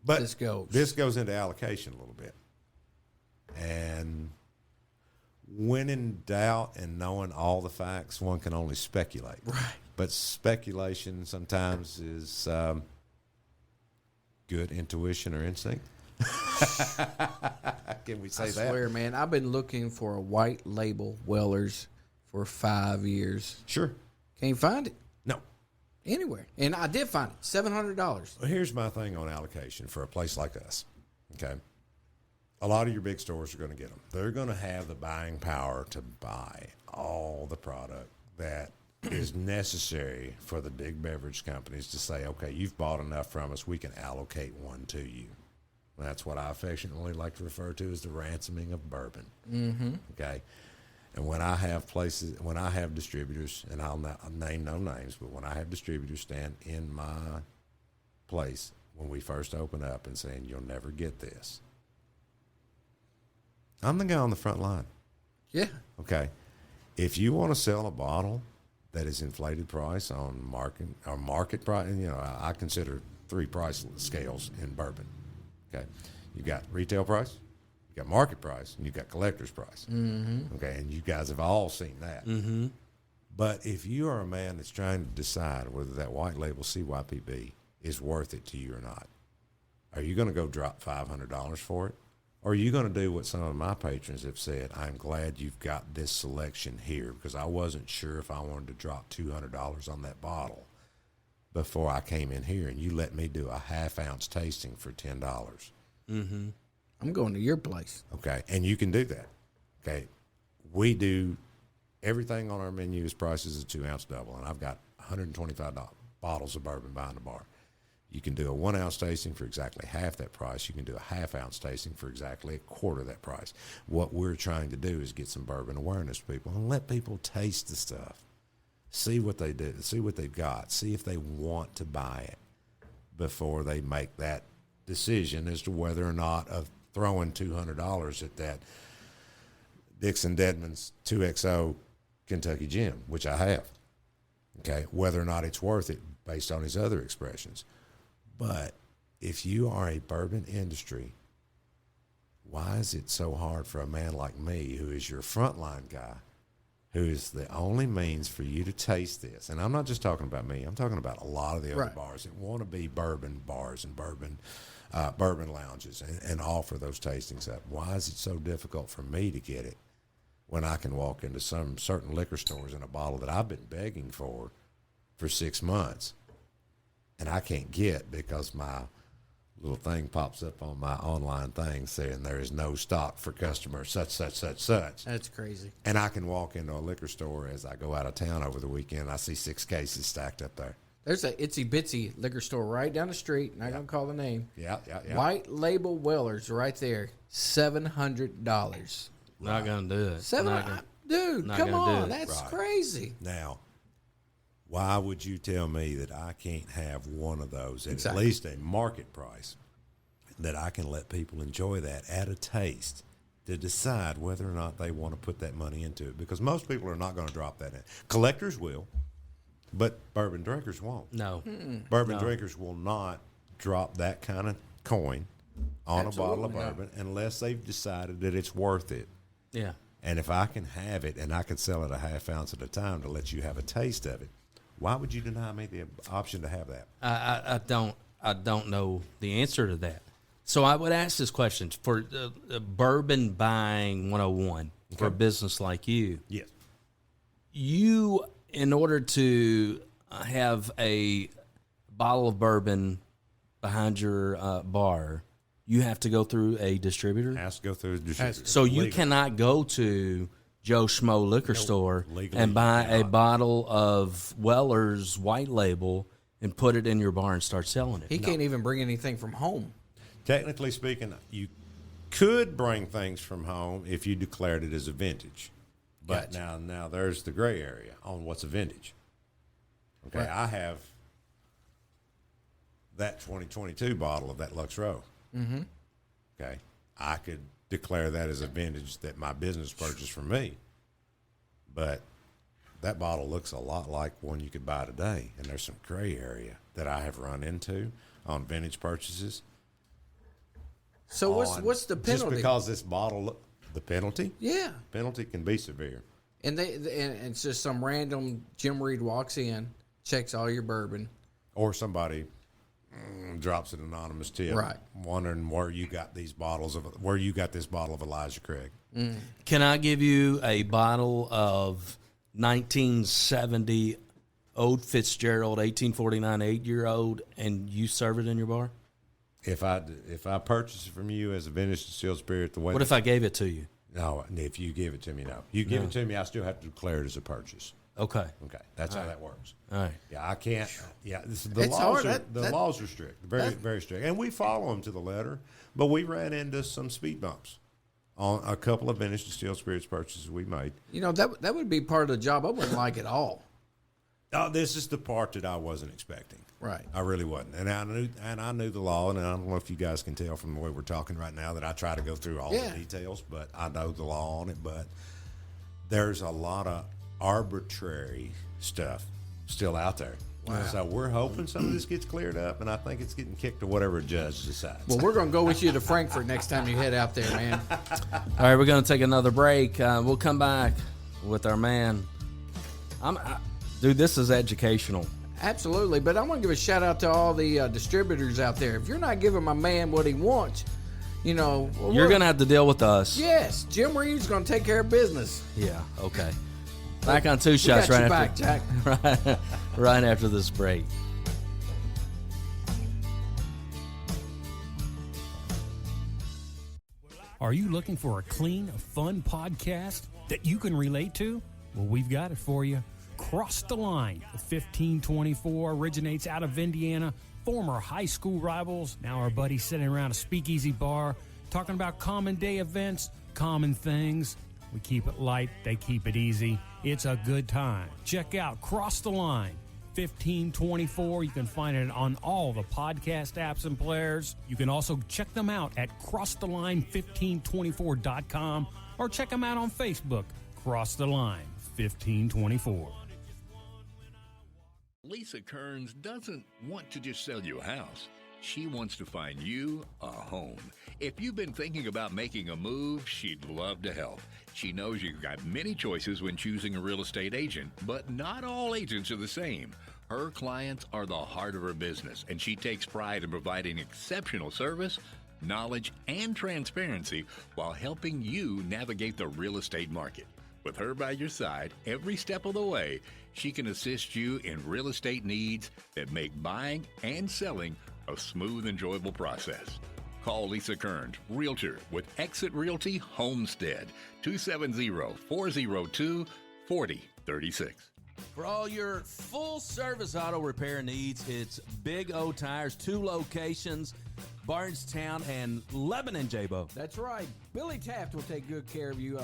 this goes. This goes into allocation a little bit. And when in doubt and knowing all the facts, one can only speculate. Right. But speculation sometimes is good intuition or instinct. Can we say that? I swear, man, I've been looking for a white label Weller's for 5 years. Sure. Can't find it No. anywhere. And I did find it, $700. Well, here's my thing on allocation for a place like us. Okay. A lot of your big stores are going to get them. They're going to have the buying power to buy all the product that is necessary for the big beverage companies to say, okay, you've bought enough from us, we can allocate one to you. That's what I affectionately like to refer to as the ransoming of bourbon. Mm-hmm. Okay. And when I have distributors, and I'll name no names, but when I have distributors stand in my place when we first open up and saying, you'll never get this, I'm the guy on the front line. Yeah. Okay. If you want to sell a bottle that is inflated price on market price, and I consider 3 price scales in bourbon. Okay. You got retail price, you got market price, and you got collector's price. Mm-hmm. Okay. And you guys have all seen that. Mm-hmm. But if you are a man that's trying to decide whether that white label CYPB is worth it to you or not, are you going to go drop $500 for it? Or are you going to do what some of my patrons have said? I'm glad you've got this selection here, because I wasn't sure if I wanted to drop $200 on that bottle before I came in here, and you let me do a half-ounce tasting for $10. Mm-hmm. I'm going to your place. Okay, and you can do that. Okay, we do everything on our menu is priced as a 2-ounce double, and I've got 125 bottles of bourbon behind the bar. You can do a 1-ounce tasting for exactly half that price. You can do a half-ounce tasting for exactly a quarter that price. What we're trying to do is get some bourbon awareness to people and let people taste the stuff, see what they do, see what they've got, see if they want to buy it before they make that decision as to whether or not of throwing $200 at that Dixon Deadman's 2XO Kentucky Gin, which I have. Okay, whether or not it's worth it based on his other expressions. But if you are a bourbon industry, why is it so hard for a man like me, who is your frontline guy, who is the only means for you to taste this? And I'm not just talking about me. I'm talking about a lot of the other bars that want to be bourbon bars and bourbon lounges and offer those tastings up. Why is it so difficult for me to get it when I can walk into some certain liquor stores in a bottle that I've been begging for 6 months? And I can't get because my little thing pops up on my online thing saying there is no stock for customer such. That's crazy. And I can walk into a liquor store as I go out of town over the weekend. I see 6 cases stacked up there. There's a itsy bitsy liquor store right down the street. Not gonna call the name. Yeah. White label Weller's right there. $700. Not gonna do it. Dude, Not come gonna do on. it. That's Right. crazy. Now, Why would you tell me that I can't have one of those at Exactly. least a market price, that I can let people enjoy that at a taste to decide whether or not they want to put that money into it? Because most people are not going to drop that in. Collectors will, but bourbon drinkers won't. No. Bourbon drinkers will not drop that kind of coin on a bottle of bourbon unless they've decided that it's worth it. Yeah. And if I can have it and I can sell it a half ounce at a time to let you have a taste of it, why would you deny me the option to have that? I don't know the answer to that. So I would ask this question for bourbon buying 101 for a business like you. Yes. You, in order to have a bottle of bourbon behind your bar, you have to go through a distributor. Has to go through a distributor. So you cannot go to Joe Schmo liquor store legally and buy you a cannot. bottle of Weller's White Label and put it in your bar and start selling it. He can't even bring anything from home. Technically speaking, you could bring things from home if you declared it as a vintage. But now there's the gray area on what's a vintage. Okay, Right. I have that 2022 bottle of that Lux Row. Mm-hmm. Okay, I could declare that as a vintage that my business purchased from me. But that bottle looks a lot like one you could buy today, and there's some gray area that I have run into on vintage purchases. So what's the penalty? Just because this bottle, the penalty? Yeah, Penalty can be severe. and and it's just some random Jim Reed walks in, checks all your bourbon. Or somebody drops an anonymous tip, Right. wondering where you got this bottle of Elijah Craig. Can I give you a bottle of 1970 Old Fitzgerald 1849 8-year-old and you serve it in your bar? If I purchase it from you as a vintage distilled spirit, the way What if I gave it to you? no, if you give it to me, no, you give it to me, I still have to declare it as a purchase. Okay. Okay, that's how that works. All right. Yeah, I can't. Yeah, the It's laws hard. are the laws are strict, very strict, and we follow them to the letter. But we ran into some speed bumps on a couple of vintage distilled spirits purchases we made. You know, that would be part of the job I wouldn't like at all. Oh, this is the part that I wasn't expecting. Right. I really wasn't, and I knew the law, and I don't know if you guys can tell from the way we're talking right now that I try to go through all the details, but I know the law on it. But there's a lot of arbitrary stuff still out there. Wow. So we're hoping some of this gets cleared up, and I think it's getting kicked to whatever a judge decides. Well, we're going to go with you to Frankfurt next time you head out there, man. All right, we're going to take another break. We'll come back with our man. Dude, this is educational. Absolutely, but I want to give a shout out to all the distributors out there. If you're not giving my man what he wants, you know, You're going to have to deal with us. Yes, Jim Reed's going to take care of business. Yeah, okay. Back on Two We Shots got right your after back, Jack. right after this break. Are you looking for a clean, fun podcast that you can relate to? Well, we've got it for you. Cross the Line. The 1524 originates out of Indiana. Former high school rivals, now our buddies sitting around a speakeasy bar, talking about common day events, common things. We keep it light, they keep it easy. It's a good time. Check out Cross the Line. 1524. You can find it on all the podcast apps and players. You can also check them out at crosstheline1524.com or check them out on Facebook, Cross the Line 1524. Lisa Kearns doesn't want to just sell you a house. She wants to find you a home. If you've been thinking about making a move, she'd love to help. She knows you've got many choices when choosing a real estate agent, but not all agents are the same. Her clients are the heart of her business, and she takes pride in providing exceptional service, knowledge, and transparency while helping you navigate the real estate market. With her by your side every step of the way, she can assist you in real estate needs that make buying and selling a smooth, enjoyable process. Call Lisa Kearns, Realtor with Exit Realty Homestead, 270-402-4036. For all your full-service auto repair needs, it's Big O Tires, 2 locations, Bardstown and Lebanon, J-Bo. That's right. Billy Taft will take good care of you.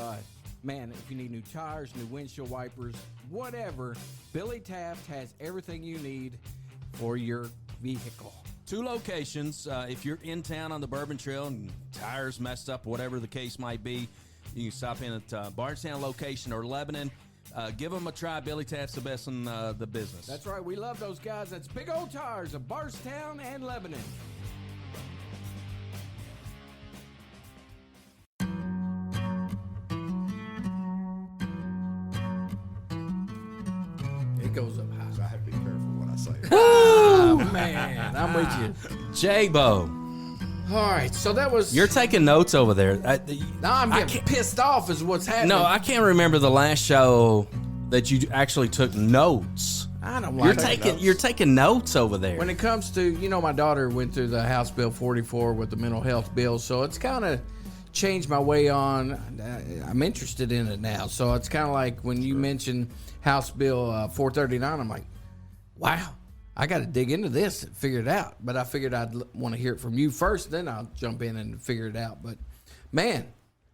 man, if you need new tires, new windshield wipers, whatever, Billy Taft has everything you need for your vehicle. 2 locations. If you're in town on the Bourbon Trail and tires messed up, whatever the case might be, you can stop in at Bardstown location or Lebanon. Give them a try. Billy Taft's the best in the business. That's right. We love those guys. That's Big Old Tires of Bardstown and Lebanon. It goes up high. So I have to be careful what I say. Oh, man. I'm with you. J-Bo, All right. So that was... you're taking notes over there. Now I'm getting pissed off is what's happening. No, I can't remember the last show that you actually took notes. I don't like You're taking notes over there. When it comes to, my daughter went through the House Bill 44 with the mental health bill, so it's kind of changed my way on. I'm interested in it now. So it's kind of like when you mention House Bill 439, I'm like, wow, I got to dig into this and figure it out. But I figured I'd want to hear it from you first, then I'll jump in and figure it out. But, man,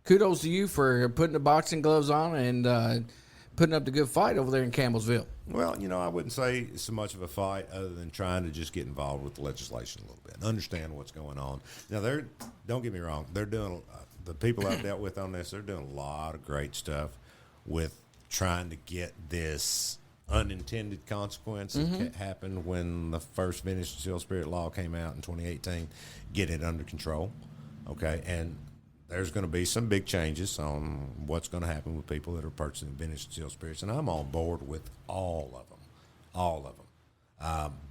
kudos to you for putting the boxing gloves on and putting up the good fight over there in Campbellsville. Well, I wouldn't say it's so much of a fight other than trying to just get involved with the legislation a little bit, understand what's going on. Now, don't get me wrong, they're doing, the people I've dealt with on this, they're doing a lot of great stuff with trying to get this unintended consequence that happened when the first vintage distilled spirit law came out in 2018, get it under control, okay? And there's going to be some big changes on what's going to happen with people that are purchasing vintage distilled spirits, and I'm on board with all of them.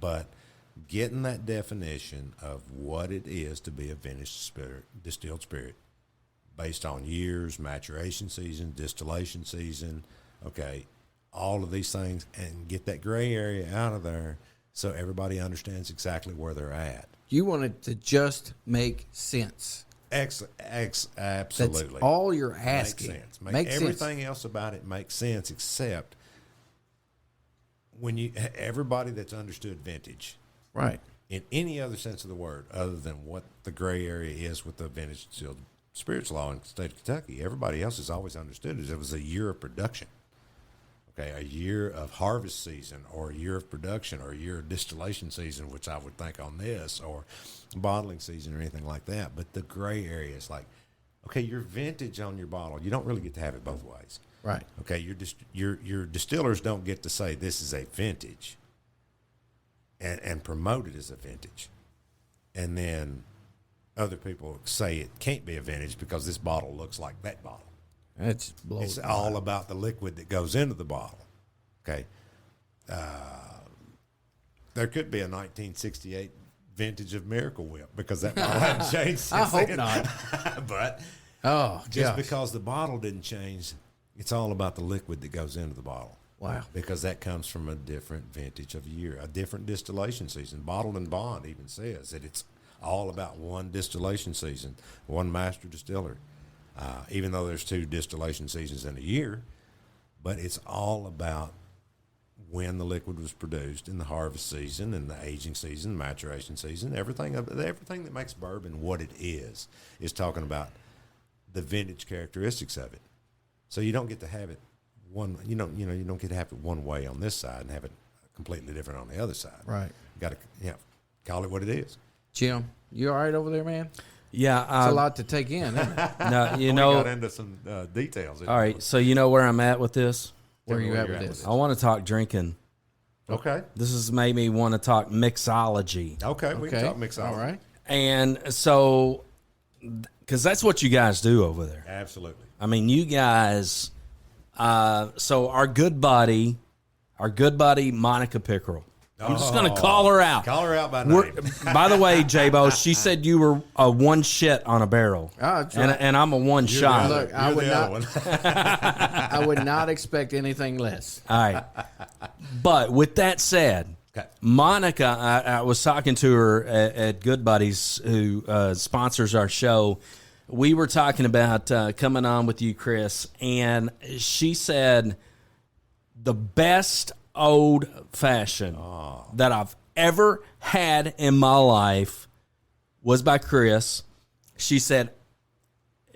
But getting that definition of what it is to be a vintage distilled spirit based on years, maturation season, distillation season, okay, all of these things, and get that gray area out of there so everybody understands exactly where they're at. You want it to just make sense. Absolutely. That's all you're asking. Makes sense. Make everything else about it make sense, except when everybody that's understood vintage, right, in any other sense of the word, other than what the gray area is with the vintage distilled spirits law in the state of Kentucky, everybody else has always understood it was a year of production. Okay, a year of harvest season, or a year of production, or a year of distillation season, which I would think on this, or bottling season, or anything like that. But the gray area is like, okay, your vintage on your bottle, you don't really get to have it both ways. Right. Okay, your distillers don't get to say this is a vintage and promote it as a vintage. And then other people say it can't be a vintage because this bottle looks like that bottle. It's all about the liquid that goes into the bottle. Okay. There could be a 1968 vintage of Miracle Whip because that bottle hasn't changed since I hope then. not. But just because the bottle didn't change, it's all about the liquid that goes into the bottle. Wow. Because that comes from a different vintage of year, a different distillation season. Bottled and Bond even says that it's all about one distillation season, one master distiller. Even though there's 2 distillation seasons in a year, but it's all about when the liquid was produced in the harvest season and the aging season, maturation season, everything that makes bourbon what it is talking about the vintage characteristics of it. So you don't get to have it you don't get to have it one way on this side and have it completely different on the other side. Right. You got to call it what it is. Jim, you all right over there, man? Yeah. It's a lot to take in, isn't it? No, We got into some details. All right, so you know where I'm at with this? Where are you at with this? I want to talk drinking. Okay. This has made me want to talk mixology. Okay, we can talk mixology. All right. And so, because that's what you guys do over there. Absolutely. I mean, you guys, so our good buddy Monica Pickerel. I'm just going to call her out. Call her out by name. By the way, J-Bo, she said you were a one shit on a barrel. Oh, that's right. And I'm a one shot. Look, I would not expect anything less. All right. But with that said, Okay. Monica, I was talking to her at Good Buddies, who sponsors our show. We were talking about coming on with you, Chris, and she said the best old fashioned that I've ever had in my life was by Chris. She said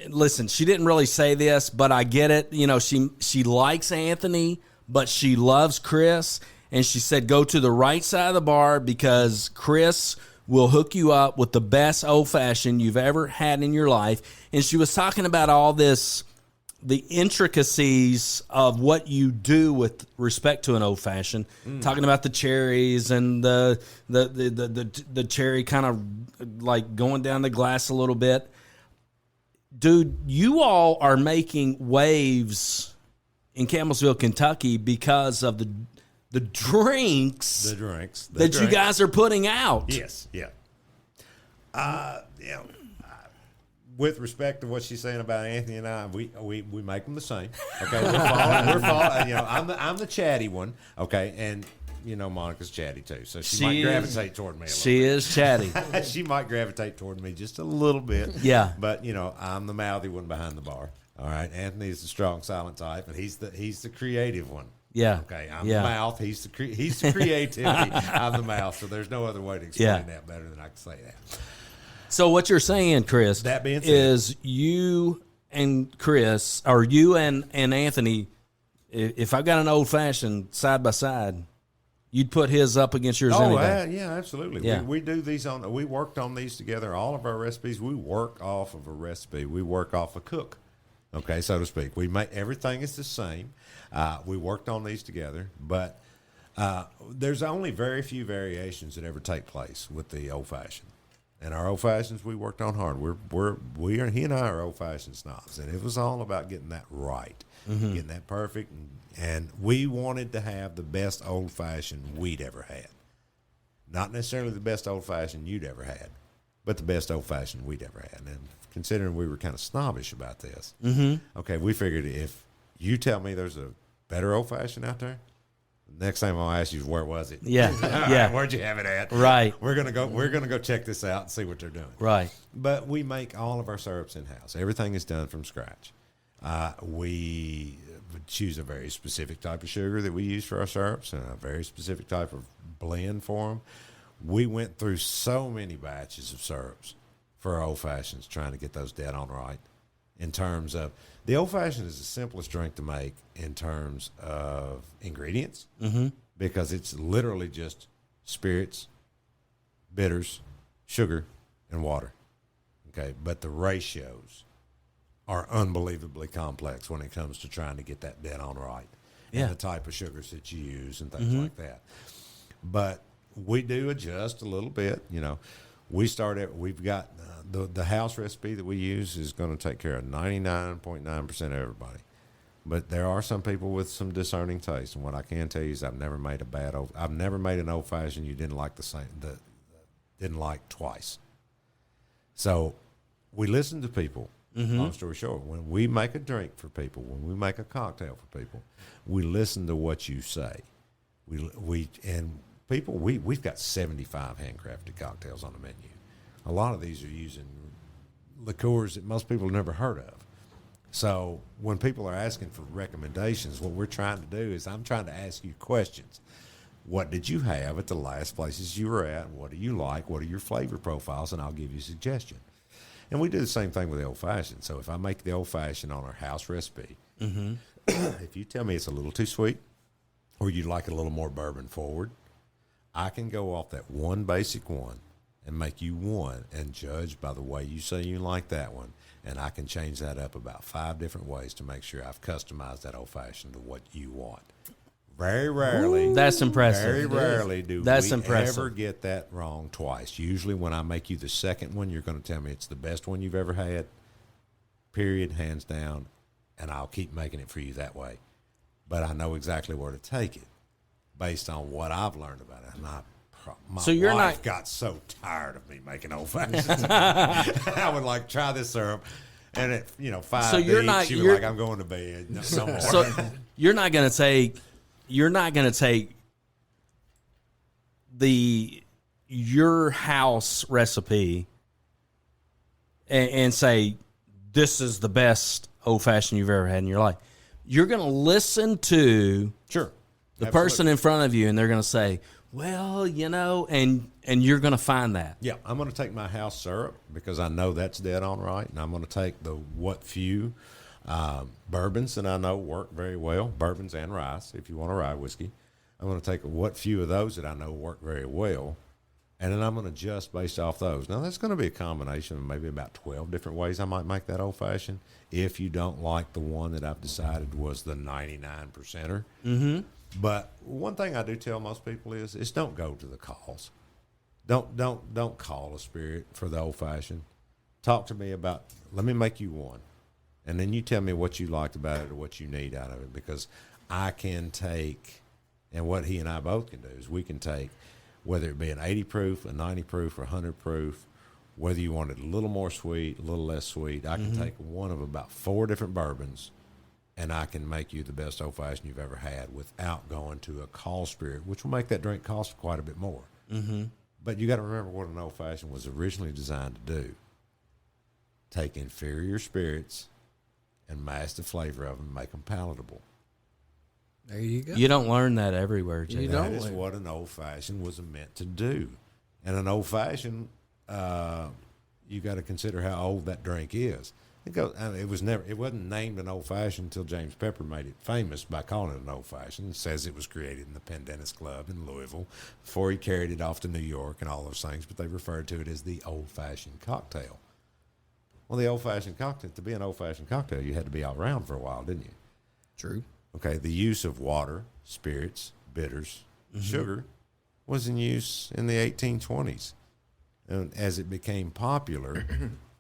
listen, she didn't really say this, but I get it. You know, she likes Anthony, but she loves Chris. And she said, go to the right side of the bar because Chris will hook you up with the best old-fashioned you've ever had in your life. And she was talking about all this, the intricacies of what you do with respect to an old-fashioned, talking about the cherries and the cherry kind of like going down the glass a little bit. Dude, you all are making waves in Campbellsville, Kentucky because of the drinks. The drinks. That you guys are putting out. Yes, yeah. With respect to what she's saying about Anthony and I, we make them the same. Okay, we're following. You know, I'm the chatty one. Okay, and you know Monica's chatty too, so she might gravitate toward me. She is chatty. She might gravitate toward me just a little bit. Yeah, but you know, I'm the mouthy one behind the bar. All right, Anthony's the strong, silent type, and he's the creative one. Yeah. Okay, I'm the mouth. He's the creativity. I'm the mouth. So there's no other way to explain that better than I can say that. So what you're saying, Chris, that being said, is you and Chris, or you and Anthony, if I've got an old fashioned side by side, you'd put his up against yours any day. Yeah, absolutely. Yeah. We do these we worked on these together. All of our recipes, we work off of a recipe. We work off a cook. Okay, so to speak. We make everything is the same. We worked on these together, but there's only very few variations that ever take place with the old fashioned. And our old fashions, we worked on hard. He and I are old fashioned snobs, and it was all about getting that right, getting that perfect, and we wanted to have the best old fashioned we'd ever had. Not necessarily the best old fashioned you'd ever had, but the best old fashioned we'd ever had. And considering we were kind of snobbish about this, okay, we figured if you tell me there's a better old fashioned out there, next time I'll ask you, where was it? Yeah, yeah. Where'd you have it at? Right. We're gonna go check this out and see what they're doing. Right. But we make all of our syrups in house. Everything is done from scratch. We choose a very specific type of sugar that we use for our syrups and a very specific type of blend for them. We went through so many batches of syrups for our old fashions, trying to get those dead on right. In terms of the old fashioned is the simplest drink to make in terms of ingredients, because it's literally just spirits, bitters, sugar, and water. Okay, but the ratios are unbelievably complex when it comes to trying to get that dead on right, and the type of sugars that you use and things like that. But we do adjust a little bit, you know. We've got the house recipe that we use is going to take care of 99.9% of everybody. But there are some people with some discerning taste, and what I can tell you is I've never made an old fashioned you didn't like didn't like twice. So we listen to people. Long story short, when we make a drink for people, when we make a cocktail for people, we listen to what you say. We've got 75 handcrafted cocktails on the menu. A lot of these are using liqueurs that most people have never heard of. So when people are asking for recommendations, what we're trying to do is I'm trying to ask you questions. What did you have at the last places you were at? What do you like? What are your flavor profiles? And I'll give you a suggestion. And we do the same thing with the old-fashioned. So if I make the old-fashioned on our house recipe, if you tell me it's a little too sweet or you'd like a little more bourbon forward, I can go off that one basic one and make you one and judge by the way you say you like that one. And I can change that up about 5 different ways to make sure I've customized that old-fashioned to what you want. Very rarely. That's impressive. Very rarely do That's we impressive. ever get that wrong twice. Usually when I make you the second one, you're going to tell me it's the best one you've ever had, period, hands down, and I'll keep making it for you that way. But I know exactly where to take it based on what I've learned about it. And my wife got so tired of me making old fashions. I would like try this syrup, and at 5 so you're deep, not, she was like, "I'm going to bed." No more. So you're not going to take your house recipe and say this is the best old fashioned you've ever had in your life. You're going to listen to Sure. the person in front of you, and they're going to say, Well, and you're going to find that. Yeah, I'm going to take my house syrup because I know that's dead on right, and I'm going to take the what few bourbons that I know work very well, bourbons and rye, if you want a rye whiskey. I'm going to take what few of those that I know work very well, and then I'm going to adjust based off those. Now, that's going to be a combination of maybe about 12 different ways I might make that old-fashioned if you don't like the one that I've decided was the 99%er. Mm-hmm. But one thing I do tell most people is don't go to the calls. Don't call a spirit for the old-fashioned. Talk to me about, let me make you one. And then you tell me what you liked about it or what you need out of it, because I can take, and what he and I both can do is we can take, whether it be an 80 proof, a 90 proof, or 100 proof, whether you want it a little more sweet, a little less sweet, I can take one of about 4 different bourbons, and I can make you the best old-fashioned you've ever had without going to a call spirit, which will make that drink cost quite a bit more. Mm-hmm. But you got to remember what an old-fashioned was originally designed to do. Take inferior spirits and mask the flavor of them and make them palatable. There you go. You don't learn that everywhere, Jay. That is what an old-fashioned was meant to do. And an old-fashioned, you got to consider how old that drink is. It wasn't named an old-fashioned until James Pepper made it famous by calling it an old-fashioned. It says it was created in the Painstaking Club in Louisville before he carried it off to New York and all those things, but they referred to it as the old-fashioned cocktail. Well, the old-fashioned cocktail, to be an old-fashioned cocktail, you had to be all around for a while, didn't you? True. Okay, the use of water, spirits, bitters, sugar was in use in the 1820s. And as it became popular,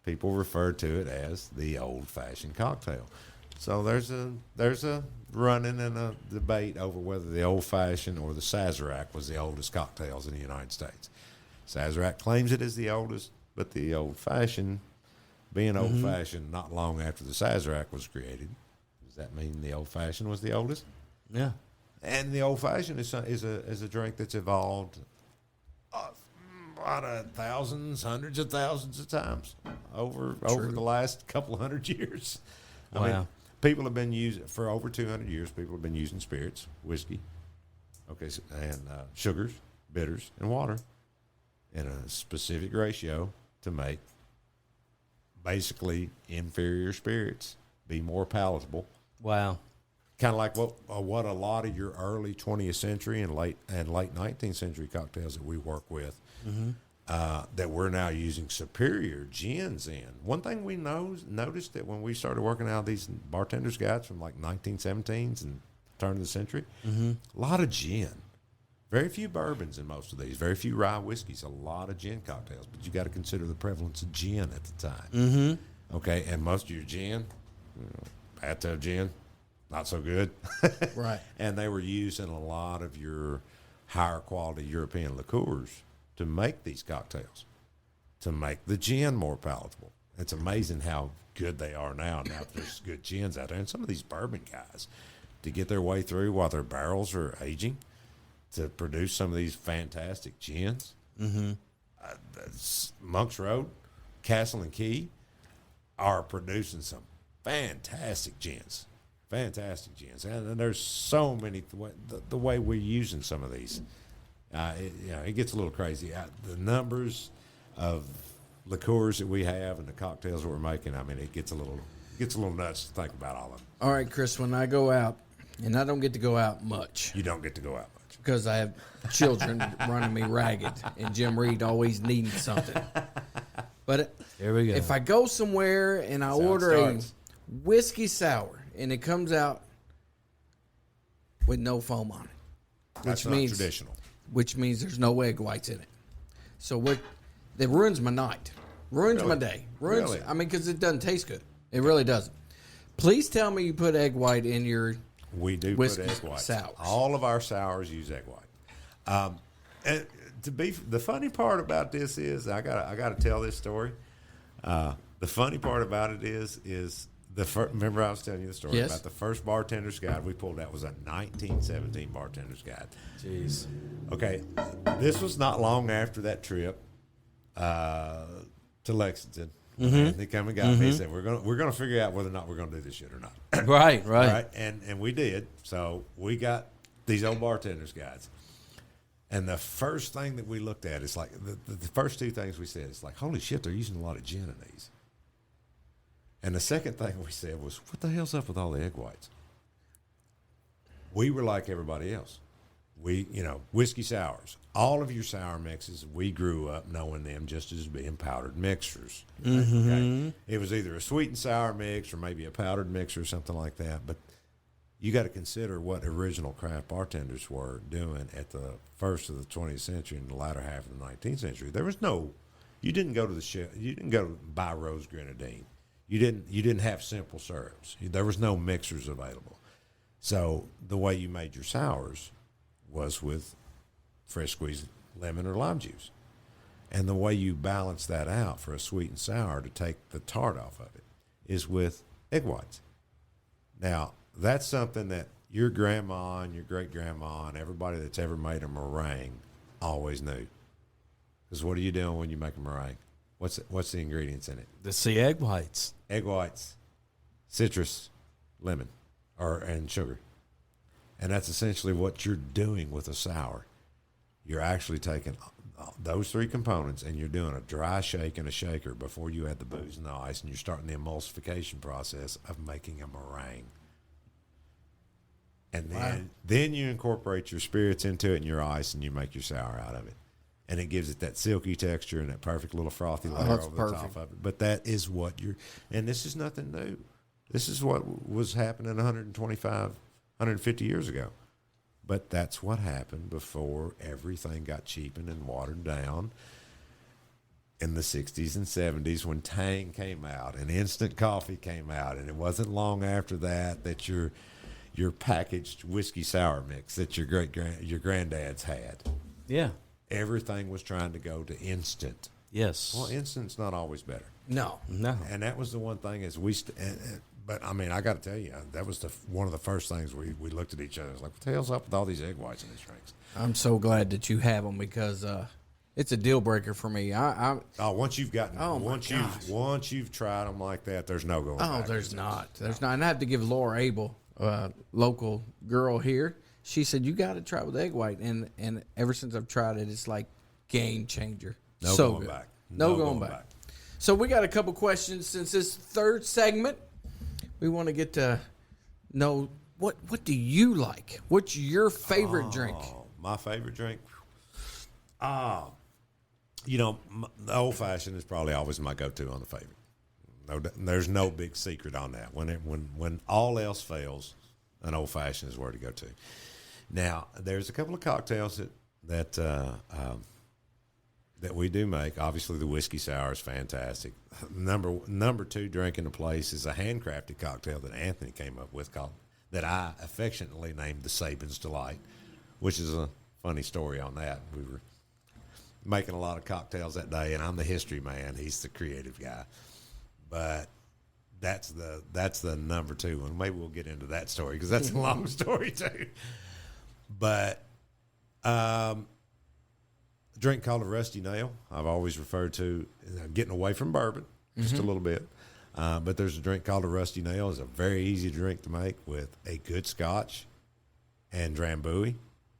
people referred to it as the old-fashioned cocktail. So there's a running and a debate over whether the old-fashioned or the Sazerac was the oldest cocktails in the United States. Sazerac claims it is the oldest, but the old-fashioned, being old-fashioned not long after the Sazerac was created, does that mean the old-fashioned was the oldest? Yeah. And the old-fashioned is a drink that's evolved a lot of thousands, hundreds of thousands of times over the last couple of 100 years. I mean, people have been using, for over 200 years, people have been using spirits, whiskey, and sugars, bitters, and water in a specific ratio to make basically inferior spirits be more palatable. Wow. Kind of like what a lot of your early 20th century and late 19th century cocktails that we work with that we're now using superior gins in. One thing we noticed that when we started working out these bartenders' guides from like 1917s and turn of the century, a lot of gin. Very few bourbons in most of these. Very few rye whiskeys. A lot of gin cocktails. But you got to consider the prevalence of gin at the time. Mm-hmm. Okay, and most of your gin, bathtub gin, not so good. Right. And they were used in a lot of your higher quality European liqueurs to make these cocktails, to make the gin more palatable. It's amazing how good they are now. Now there's good gins out there. And some of these bourbon guys, to get their way through while their barrels are aging, to produce some of these fantastic gins. Monks Road, Castle and Key are producing some fantastic gins. Fantastic gins. And there's so many, the way we're using some of these. It gets a little crazy. The numbers of liqueurs that we have and the cocktails that we're making, I mean, it gets a little nuts to think about all of them. All right, Chris, when I go out, and I don't get to go out much. You don't get to go out much. Because I have children running me ragged, and Jim Reed always needing something. But Here we go. If I go somewhere and I order a whiskey sour, and it comes out with no foam on it, That's not traditional. Which means there's no egg whites in it. So that ruins my night, ruins my day, Really? I mean, because it doesn't taste good. It really doesn't. Please tell me you put egg white in your We do whiskey put egg white. sours. All of our sours use egg white. And the funny part about this is I got to tell this story. The funny part about it is remember I was telling you the story about the first bartender's guide we pulled out was a 1917 bartender's guide. Jeez. Okay, this was not long after that trip to Lexington. And they come and got me and said, we're gonna figure out whether or not we're gonna do this shit or not. Right. Right. And we did. So we got these old bartenders guides. And the first thing that we looked at is like the first two things we said is like, holy shit, they're using a lot of gin in these. And the second thing we said was, what the hell's up with all the egg whites? We were like everybody else. Whiskey sours. All of your sour mixes, we grew up knowing them just as being powdered mixers. Okay? It was either a sweet and sour mix or maybe a powdered mix or something like that. But you got to consider what original craft bartenders were doing at the first of the 20th century and the latter half of the 19th century. There was you didn't go to the shelf, you didn't go to buy rose grenadine. You didn't have simple syrups. There was no mixers available. So the way you made your sours was with fresh squeezed lemon or lime juice. And the way you balance that out for a sweet and sour to take the tart off of it is with egg whites. Now, that's something that your grandma and your great-grandma and everybody that's ever made a meringue always knew. Because what are you doing when you make a meringue? What's the ingredients in it? The egg whites. Egg whites, citrus, lemon, and sugar. And that's essentially what you're doing with a sour. You're actually taking those three components and you're doing a dry shake in a shaker before you add the booze and the ice, and you're starting the emulsification process of making a meringue. And then you incorporate your spirits into it and your ice, and you make your sour out of it. And it gives it that silky texture and that perfect little frothy layer over the top of it. But that is what and this is nothing new. This is what was happening 150 years ago. But that's what happened before everything got cheapened and watered down in the 60s and 70s when Tang came out and instant coffee came out. And it wasn't long after that your packaged whiskey sour mix that your granddads had. Yeah. Everything was trying to go to instant. Yes. Well, instant's not always better. No. And that was the one thing is but I mean, I got to tell you, that was one of the first things we looked at each other. It was like, what the hell's up with all these egg whites in these drinks? I'm so glad that you have them because it's a deal breaker for me. Once you've tried them like that, there's no going back. There's not. And I have to give Laura Abel, local girl here. She said, you got to try it with egg white. And ever since I've tried it, it's like game changer. No so going good. back. No going back. So we got a couple questions since this third segment. We want to get to know what do you like? What's your favorite drink? My favorite drink? The old-fashioned is probably always my go-to on the favorite. There's no big secret on that. When all else fails, an old-fashioned is where to go to. Now, there's a couple of cocktails that we do make. Obviously, the whiskey sour is fantastic. Number two drink in the place is a handcrafted cocktail that Anthony came up with that I affectionately named the Sabin's Delight, which is a funny story on that. We were making a lot of cocktails that day, and I'm the history man. He's the creative guy. But that's the number two one. Maybe we'll get into that story because that's a long story too. But a drink called a Rusty Nail, I've always referred to, getting away from bourbon just a little bit. But there's a drink called a Rusty Nail. It's a very easy drink to make with a good scotch and Drambuie,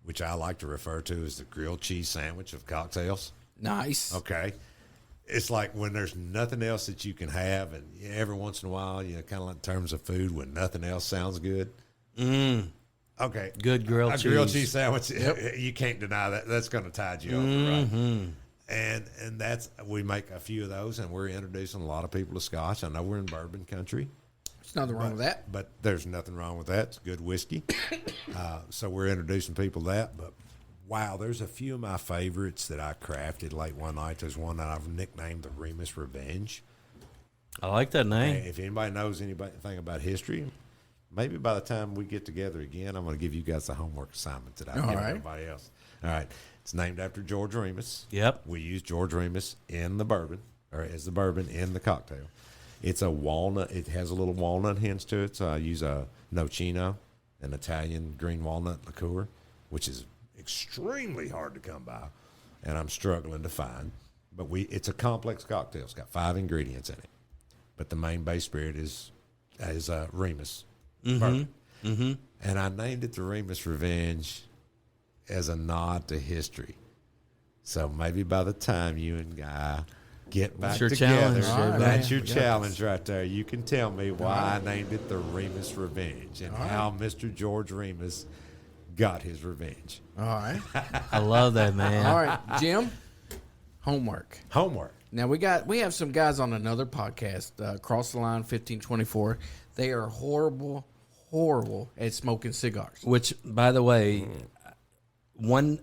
which I like to refer to as the grilled cheese sandwich of cocktails. Nice. Okay. It's like when there's nothing else that you can have, and every once in a while, kind of like in terms of food, when nothing else sounds good. Okay. Good grilled cheese. A grilled cheese sandwich, you can't deny that. That's going to tide you over, right? And we make a few of those, and we're introducing a lot of people to Scotch. I know we're in bourbon country. There's nothing wrong with that. But there's nothing wrong with that. It's good whiskey. So we're introducing people to that. But, wow, there's a few of my favorites that I crafted late one night. There's one that I've nicknamed the Remus Revenge. I like that name. And if anybody knows anything about history, maybe by the time we get together again, I'm going to give you guys the homework assignment that I've given everybody else. All right. It's named after George Remus. Yep. We use George Remus in the bourbon, or as the bourbon in the cocktail. It's a walnut. It has a little walnut hinge to it, so I use a Nocino, an Italian green walnut liqueur, which is extremely hard to come by, and I'm struggling to find. But it's a complex cocktail. It's got 5 ingredients in it, but the main base spirit is Remus bourbon. And I named it the Remus Revenge, as a nod to history. So maybe by the time you and Guy get back your together, challenge, that's your challenge right there. You can tell me why I named it the Remus Revenge and how Mr. George Remus got his revenge. All right. I love that, man. All right, Jim. Homework. Now we have some guys on another podcast, Cross the Line 1524. They are horrible at smoking cigars. Which, by the way, one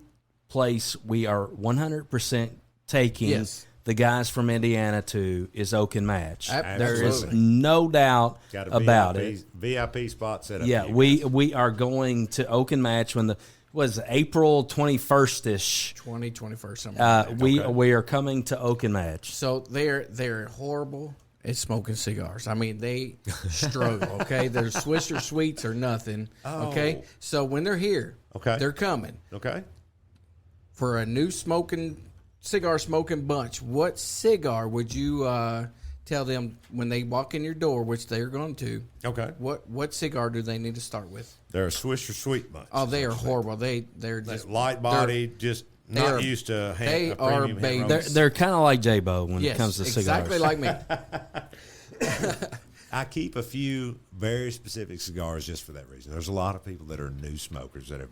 place we are 100% taking the guys from Indiana to is Oak and Match. There is no doubt about it. VIP spot set up. Yeah, we are going to Oak and Match when was April 21st-ish. 21st, something like that. We are coming to Oak and Match. So they're horrible at smoking cigars. I mean, they struggle, okay? Their Swisher Sweets or nothing, okay? So when they're here, they're coming. Okay. For a new cigar smoking bunch, what cigar would you tell them when they walk in your door, which they're going to? Okay. What cigar do they need to start with? They're a Swisher Sweet bunch. Oh, they are horrible. They're just light body, just not used to a premium hand roll. They're kind of like J-Bo when it comes to cigars. Exactly like me. I keep a few very specific cigars just for that reason. There's a lot of people that are new smokers that have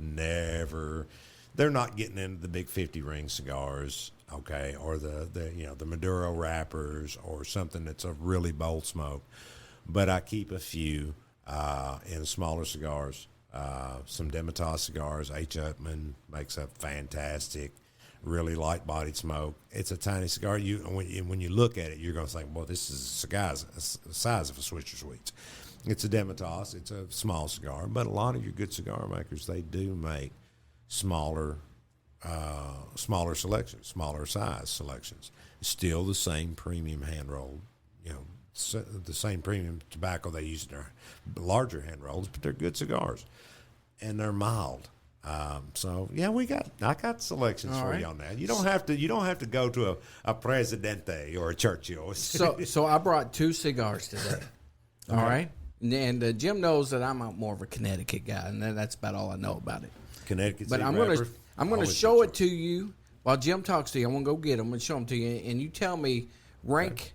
they're not getting into the big 50 ring cigars, okay, or the Maduro wrappers or something that's a really bold smoke. But I keep a few in smaller cigars, some Demitas cigars. H. Upman makes a fantastic, really light-bodied smoke. It's a tiny cigar. When you look at it, you're going to think, well, this is a cigar the size of a Swisher Sweets. It's a Demitas. It's a small cigar. But a lot of your good cigar makers, they do make smaller selections, smaller size selections. Still the same premium hand rolled, the same premium tobacco they use in their larger hand rolls, but they're good cigars and they're mild. So yeah, I got selections for you on that. You don't have to go to a Presidente or a Churchill. So I brought 2 cigars today. All right, and Jim knows that I'm more of a Connecticut guy, and that's about all I know about it. Connecticut, but I'm gonna show it to you while Jim talks to you. I'm gonna go get them and show them to you, and you tell me rank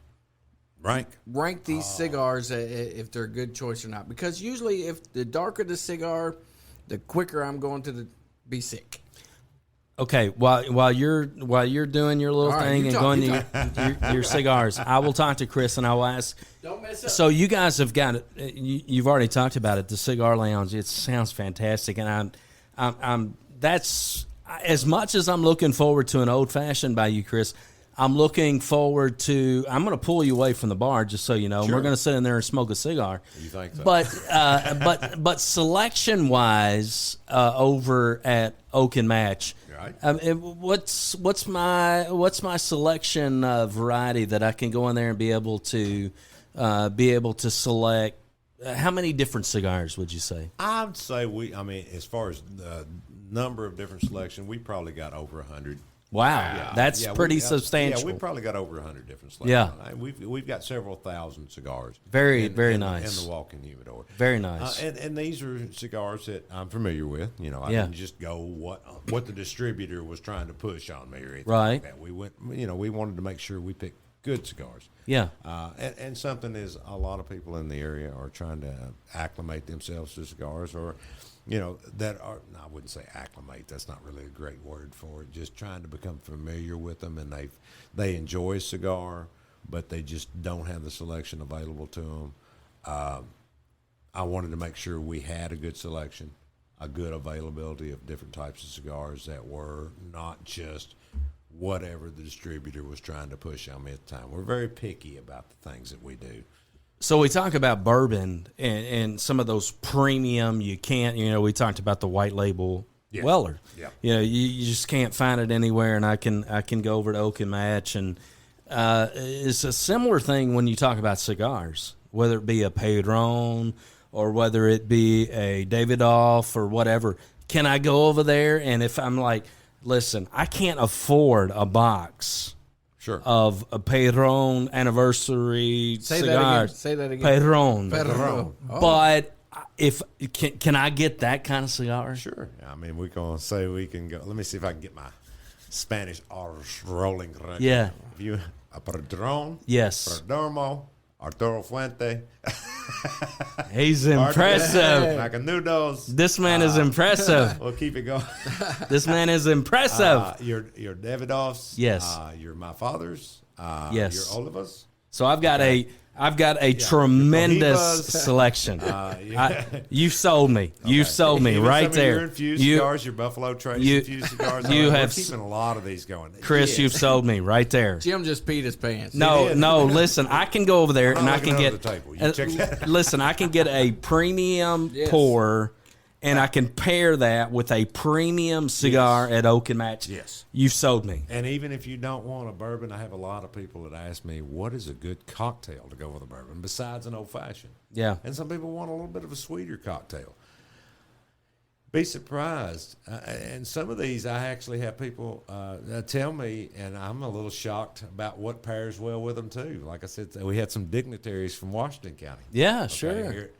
these cigars if they're a good choice or not. Because usually, if the darker the cigar, the quicker I'm going to be sick. Okay, while you're doing your little thing and going to your cigars, I will talk to Chris and I will ask. Don't mess up. So you guys have got it. You've already talked about it. The Cigar Lounge. It sounds fantastic, and I'm that's as much as I'm looking forward to an old fashioned by you, Chris. I'm looking forward to. I'm going to pull you away from the bar, just so you know. Sure. We're going to sit in there and smoke a cigar. You think so? But selection wise, over at Oak and Match, right? What's my selection variety that I can go in there and be able to select? How many different cigars would you say? I'd say as far as the number of different selections, we probably got over 100. Wow, that's pretty substantial. Yeah, we probably got over 100 different selections. Yeah, we've got several thousand cigars. Very nice. In the walk-in humidor. Very nice. And these are cigars that I'm familiar with. I didn't just go what the distributor was trying to push on me or anything like that. We went. We wanted to make sure we picked good cigars. Yeah. And something is a lot of people in the area are trying to acclimate themselves to cigars or. That are, I wouldn't say acclimate. That's not really a great word for it. Just trying to become familiar with them, and they enjoy a cigar, but they just don't have the selection available to them. I wanted to make sure we had a good selection, a good availability of different types of cigars that were not just whatever the distributor was trying to push on me at the time. We're very picky about the things that we do. So we talk about bourbon and some of those premium. You can't, we talked about the white label Weller. Yeah. You just can't find it anywhere. And I can go over to Oak and Match, and it's a similar thing when you talk about cigars, whether it be a Padron or whether it be a Davidoff or whatever. Can I go over there? And if I'm like, listen, I can't afford a box. Sure. Of a Padron anniversary cigars. Say that again. Padron. Oh. But If can I get that kind of cigar? Sure. I mean, we're going to say we can go. Let me see if I can get my Spanish R's rolling right Yeah. now. If you, a Padron, Yes. Perdomo, Arturo Fuente, He's impressive. Macanudos. This man is impressive. We'll keep it going. This man is impressive. Your Davidoffs. Yes. Your My Father's. Yes. Your Olivas. So I've got a tremendous Cohibas. selection. Yeah. You sold me. You sold me Even right some there. Of your infused cigars, your Buffalo Trace infused cigars. you We're have keeping a lot of these going. Chris, you've sold me right there. Jim just peed his pants. No, listen, I can go over there and not I can looking get. under the table. You check that. Listen, I can get a premium pour, and I can pair that with a premium cigar at Oak and Match. Yes. You've sold me. And even if you don't want a bourbon, I have a lot of people that ask me, what is a good cocktail to go with a bourbon besides an old-fashioned? Yeah. And some people want a little bit of a sweeter cocktail. Be surprised. And some of these, I actually have people tell me, and I'm a little shocked about what pairs well with them, too. Like I said, we had some dignitaries from Washington County. Yeah, sure. Here.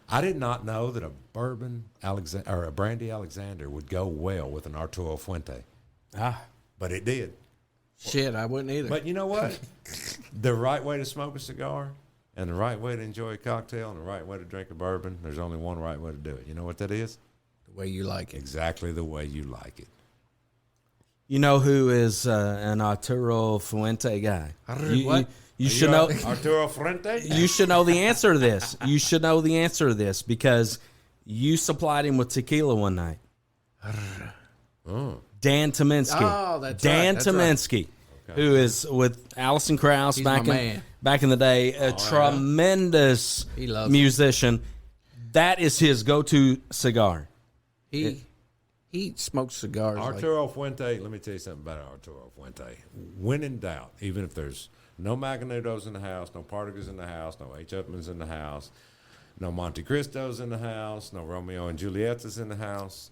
I did not know that a bourbon or a brandy Alexander would go well with an Arturo Fuente. But it did. Shit, I wouldn't either. But you know what? The right way to smoke a cigar and the right way to enjoy a cocktail and the right way to drink a bourbon, there's only one right way to do it. You know what that is? The way you like it. Exactly the way you like it. You know who is an Arturo Fuente guy? What? You should know. Arturo Fuente? You should know the answer to this. You should know the answer to this because you supplied him with tequila one night. Dan Tominski. Oh, that's Dan right. That's Tominski, who is with Alison Krauss He's back my in man. back in the day, a tremendous He loves musician. That is his go-to cigar. He smokes cigars. Arturo Fuente, let me tell you something about Arturo Fuente. When in doubt, even if there's no Macanudos in the house, no Partagas in the house, no H. Upmans in the house, no Monte Cristos in the house, no Romeo and Julietas in the house,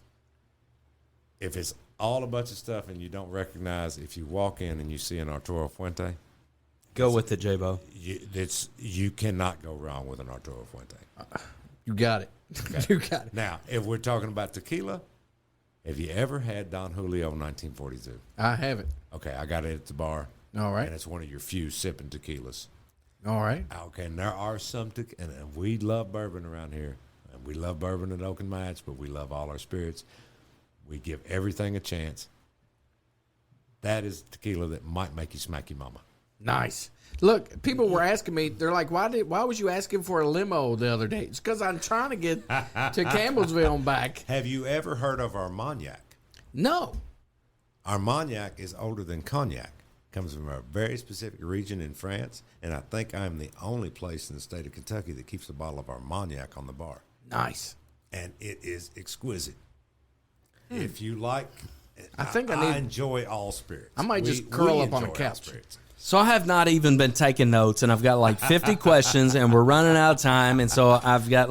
if it's all a bunch of stuff and you don't recognize, if you walk in and you see an Arturo Fuente, Go with it, J-Bo. you cannot go wrong with an Arturo Fuente. You got it. Okay. You got it. Now, if we're talking about tequila, have you ever had Don Julio 1942? I haven't. Okay, I got it at the bar. All right. And it's one of your few sipping tequilas. All right. Okay, and there are some, and we love bourbon around here. And we love bourbon at Oak and Match, but we love all our spirits. We give everything a chance. That is tequila that might make you smack your mama. Nice. Look, people were asking me, they're like, why was you asking for a limo the other day? It's because I'm trying to get to Campbellsville and back. Have you ever heard of Armagnac? No. Armagnac is older than cognac. Comes from a very specific region in France, and I think I'm the only place in the state of Kentucky that keeps a bottle of Armagnac on the bar. Nice. And it is exquisite. If you like, I enjoy all spirits. I might just curl up on a enjoy all couch. spirits. So I have not even been taking notes, and I've got like 50 questions, and we're running out of time. And so I've got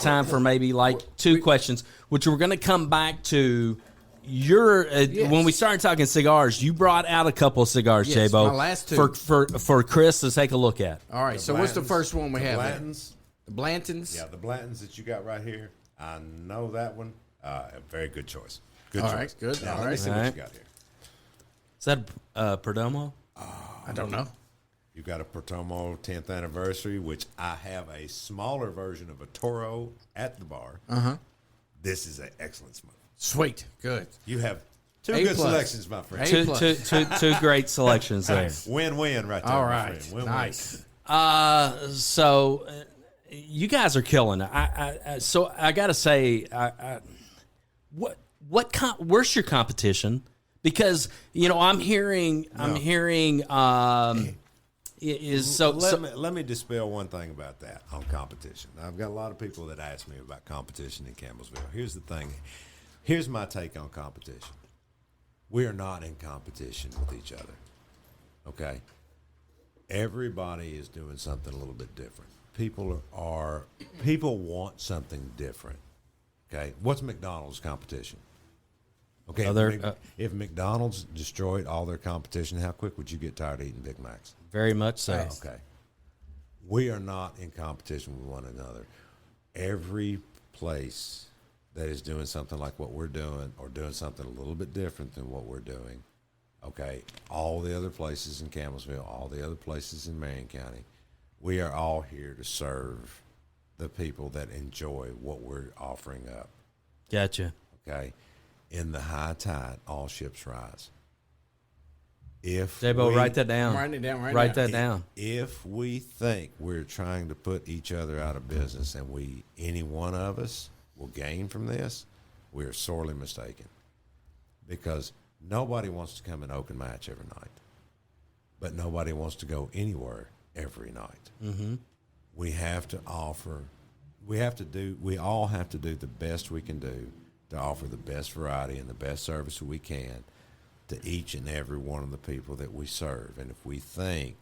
time for maybe like two questions, which we're going to come back to. When we started talking cigars, you brought out a couple of cigars, Yes, J-Bo, my last two. for Chris to take a look at. All right, so what's the first one we have? Blantons. The Blantons? Yeah, the Blantons that you got right here. I know that one. A very good choice. Good All choice. right, good. Now, All let me right. see All what right. you got here. Is that Perdomo? I don't know. You got a Perdomo 10th anniversary, which I have a smaller version of a Toro at the bar. Uh-huh. This is an excellent smoke. Sweet. Good. You have two A good plus. selections, my friend. Two great selections there. Win-win right there. All my right. friend. Win-win. Nice. So you guys are killing it. So I got to say, where's your competition? Because I'm hearing Let me dispel one thing about that on competition. I've got a lot of people that ask me about competition in Campbellsville. Here's the thing. Here's my take on competition. We are not in competition with each other. Okay? Everybody is doing something a little bit different. People want something different. Okay? What's McDonald's competition? Okay, if McDonald's destroyed all their competition, how quick would you get tired of eating Big Macs? very much so. Okay. We are not in competition with one another. every place that is doing something like what we're doing or doing something a little bit different than what we're doing, okay, all the other places in Campbellsville, all the other places in Marion County, we are all here to serve the people that enjoy what we're offering up. Gotcha. Okay? In the high tide, all ships rise. If Jabo, write that down. I'm writing it down right Write now. that down. If we think we're trying to put each other out of business and any one of us will gain from this, we are sorely mistaken. Because nobody wants to come and open match every night. But nobody wants to go anywhere every night. Mm-hmm. We have to offer, we all have to do the best we can do to offer the best variety and the best service we can to each and every one of the people that we serve. And if we think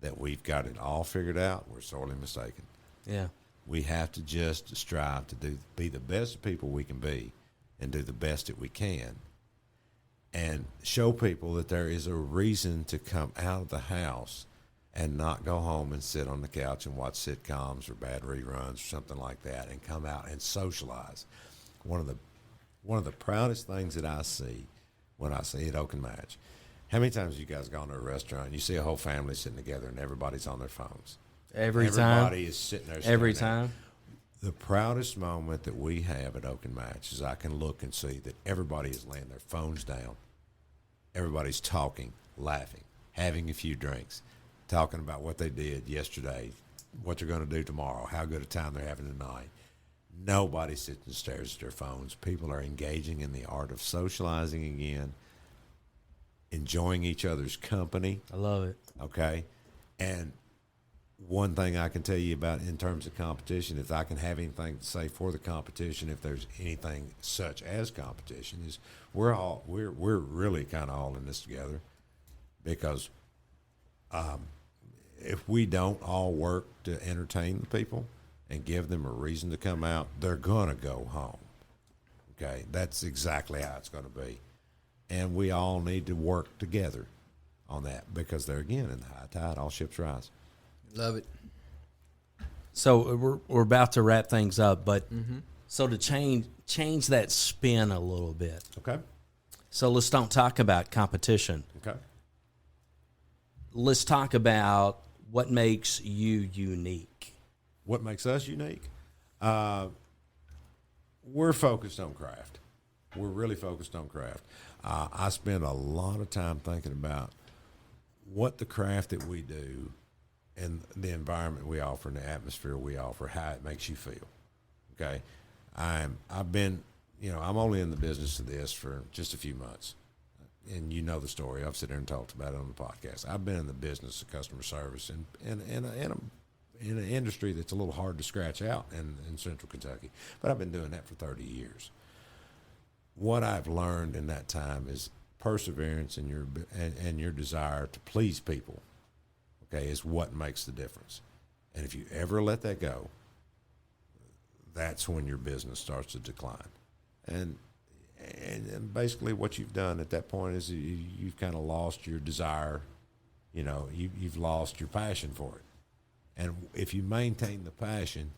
that we've got it all figured out, we're sorely mistaken. Yeah. We have to just strive to be the best people we can be and do the best that we can and show people that there is a reason to come out of the house and not go home and sit on the couch and watch sitcoms or bad reruns or something like that, and come out and socialize. One of the proudest things that I see when I see at Oak and Match, how many times have you guys gone to a restaurant and you see a whole family sitting together and everybody's on their phones? Everybody is sitting there. Every time. The proudest moment that we have at Oak and Match is I can look and see that everybody is laying their phones down. Everybody's talking, laughing, having a few drinks, talking about what they did yesterday, what they're going to do tomorrow, how good a time they're having tonight. Nobody sits and stares at their phones. People are engaging in the art of socializing again, enjoying each other's company. I love it. Okay? And one thing I can tell you about in terms of competition, if I can have anything to say for the competition, if there's anything such as competition, is we're really kind of all in this together, because if we don't all work to entertain the people and give them a reason to come out, they're going to go home. Okay? That's exactly how it's going to be. And we all need to work together on that, because they're, again, in the high tide, all ships rise. Love it. So we're about to wrap things up, but so to change that spin a little bit. Okay. So let's don't talk about competition. Okay. Let's talk about what makes you unique. What makes us unique? We're focused on craft. We're really focused on craft. I spend a lot of time thinking about what the craft that we do and the environment we offer and the atmosphere we offer, how it makes you feel. Okay? I've been, I'm only in the business of this for just a few months. And you know the story. I've sat there and talked about it on the podcast. I've been in the business of customer service in an industry that's a little hard to scratch out in Central Kentucky. But I've been doing that for 30 years. What I've learned in that time is perseverance and your desire to please people, okay, is what makes the difference. And if you ever let that go, that's when your business starts to decline. And basically what you've done at that point is you've kind of lost your desire, you've lost your passion for it. And if you maintain the passion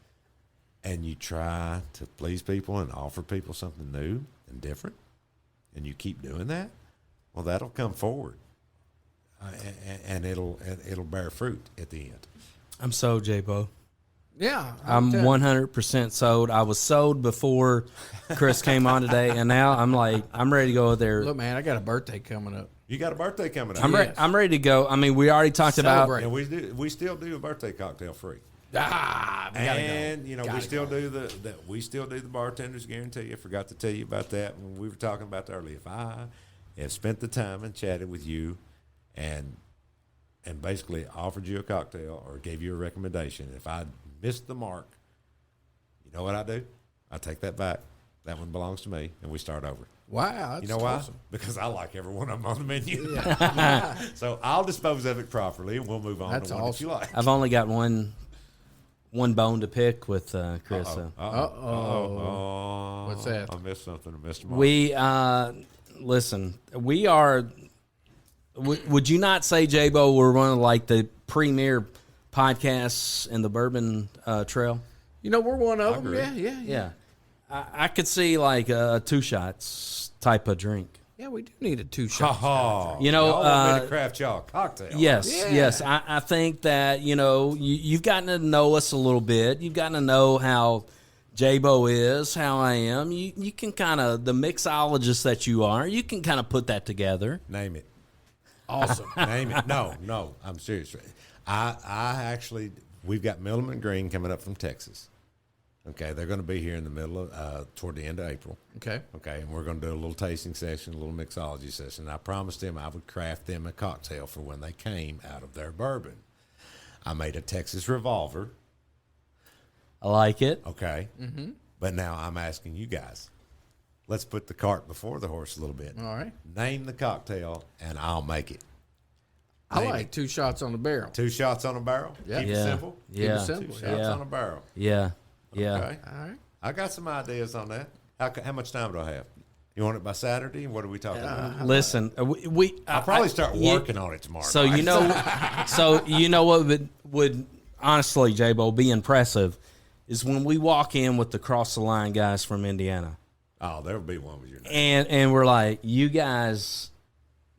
and you try to please people and offer people something new and different, and you keep doing that, well, that'll come forward, and it'll bear fruit at the end. I'm sold, J-Bo. Yeah. I'm 100% sold. I was sold before Chris came on today, and now I'm ready to go there. Look, man, I got a birthday coming up. You got a birthday coming up. I'm ready to go. I mean, we already talked Celebrate. And we still do a birthday cocktail free. We still do the bartender's guarantee. I forgot to tell you about that when we were talking about that earlier. If I have spent the time and chatted with you and basically offered you a cocktail or gave you a recommendation, if I missed the mark, you know what I do? I take that back. That one belongs to me, and we start over. Wow, that's you know why? awesome. Because I like every one of them on the menu. Yeah. So I'll dispose of it properly, and we'll move on to one that you like. I've only got one bone to pick with Chris. What's that? I missed something. I missed them. We listen. We are. Would you not say, J-Bo, we're one of the premier podcasts in the Bourbon Trail? we're one of them. agree. Yeah. I could see like a 2 shots type of drink. Yeah, we do need a 2 shot. Oh, You know, y'all want me to craft y'all a cocktail? Yes. I think that, you've gotten to know us a little bit. You've gotten to know how J-Bo is, how I am. You can kind of, the mixologist that you are, you can kind of put that together. Name it. Awesome. Name it. No, I'm serious. I actually, we've got Milliman Green coming up from Texas. Okay, they're going to be here in the middle of, toward the end of April. Okay. Okay, and we're going to do a little tasting session, a little mixology session. I promised them I would craft them a cocktail for when they came out of their bourbon. I made a Texas Revolver. I like it. Okay. But now I'm asking you guys, let's put the cart before the horse a little bit. All right. Name the cocktail, and I'll make it. I Name like it. 2 shots on the barrel. 2 shots on a barrel? Yeah. Keep it simple? Yeah. Keep it simple. 2 shots on a barrel. Yeah. Yeah. Okay. All right. I got some ideas on that. How much time do I have? You want it by Saturday? What are we talking about? Listen, I'll probably start working on it tomorrow. So night. you know what would honestly, J-Bo, be impressive is when we walk in with the cross the line guys from Indiana, Oh, there'll be one with your name. and we're like, you guys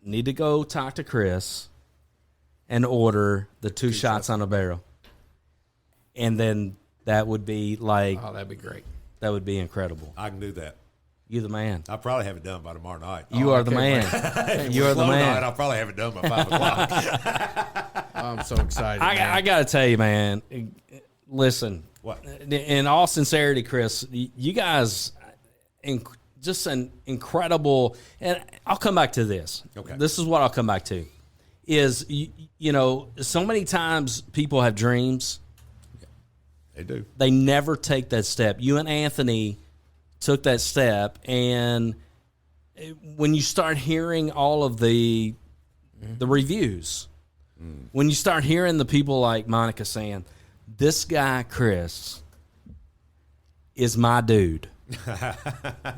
need to go talk to Chris and order the 2 shots on a barrel, and then that would be like Oh, that'd be great. that would be incredible. I can do that. You the man. I'll probably have it done by tomorrow night. You are the man. You are the Slow man. night, I'll probably have it done by 5 o'clock. I'm so excited. I got to tell you, man. Listen, What? in all sincerity, Chris, you guys, just an incredible. And I'll come back to this. Okay. This is what I'll come back to. Is so many times people have dreams, They do. they never take that step. You and Anthony took that step, and when you start hearing all of the reviews, when you start hearing the people like Monica saying, this guy, Chris, is my dude.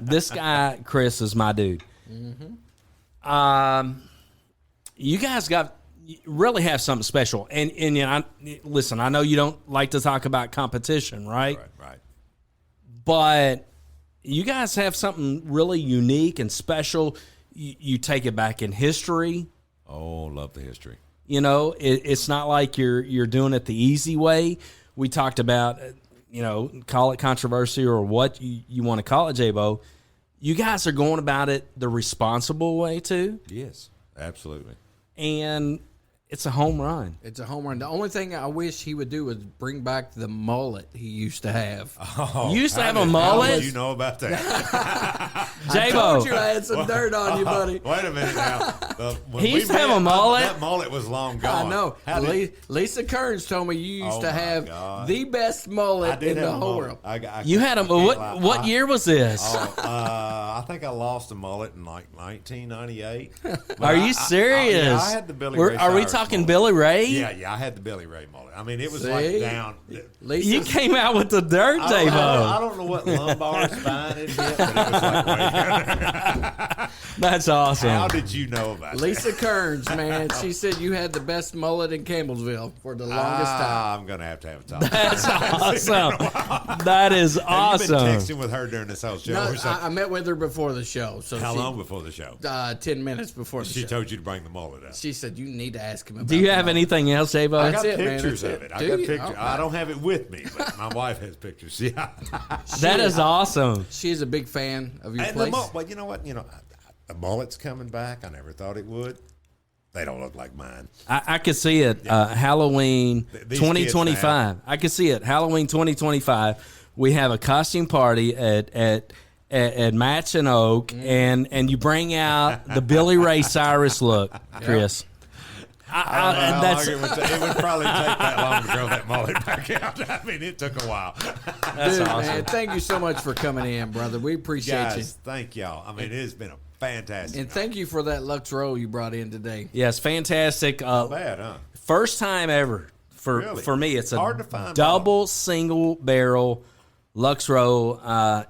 This guy, Chris, is my dude. You guys really have something special. And listen, I know you don't like to talk about competition, right? Right. But you guys have something really unique and special. You take it back in history. Oh, love the history. It's not like you're doing it the easy way. We talked about, call it controversy or what you want to call it, J-Bo. You guys are going about it the responsible way too. Yes, absolutely. And it's a home run. It's a home run. The only thing I wish he would do is bring back the mullet he used to have. Oh, You used to have a How mullet? did you know about that? J-Bo. I told you I had some dirt on you, buddy. Wait a minute now. When He we used to have met, a mullet? That mullet was long gone. I know. How did- Lisa Kearns told me you used Oh, to my have God. the best I mullet did in have the a whole mullet. world. You had a what year was this? I think I lost a mullet in like 1998. But Are you serious? Yeah, I had the Billy Ray Are we Cyrus talking mullet. Billy Ray? Yeah, I had the Billy Ray mullet. I mean, it was See? like down. Lisa, You came out with the dirt, I J-Bo. don't know what lumbar spine it hit, but it was like way That's awesome. How did you know about that? Lisa Kearns, man, she said you had the best mullet in Campbellsville for the longest time. I'm going to have a talk. That's awesome. That is Have you awesome. been texting with her during this whole show No, or something? I met with her before the show. So How long before the show? 10 minutes before the She show. told you to bring the mullet out. She said you need to ask him about Do you the have mullet. anything else, J-Bo? I got That's it, man. pictures That's of it. it. I Do got you? pictures. Okay. I don't have it with me, but my wife has pictures. Yeah. That is awesome. She's a big fan of your And place. well, you know what? The mullet's coming back. I never thought it would. They don't look like mine. I could see it. Halloween These 2025. I could see it. Halloween 2025. We have a costume party at Match and Oak, and you bring out the Billy Ray Cyrus look, Chris. How That's long it would probably take that long to grow that mullet back out. I mean, it took a while. that's Dude, awesome. man, thank you so much for coming in, brother. We appreciate Guys, thank y'all. I mean, it has been a fantastic you. And night. thank you for that Lux Roll you brought in today. Yes, fantastic. Bad, huh? First time ever Really? for me. It's a Hard to find double single barrel Lux Roll.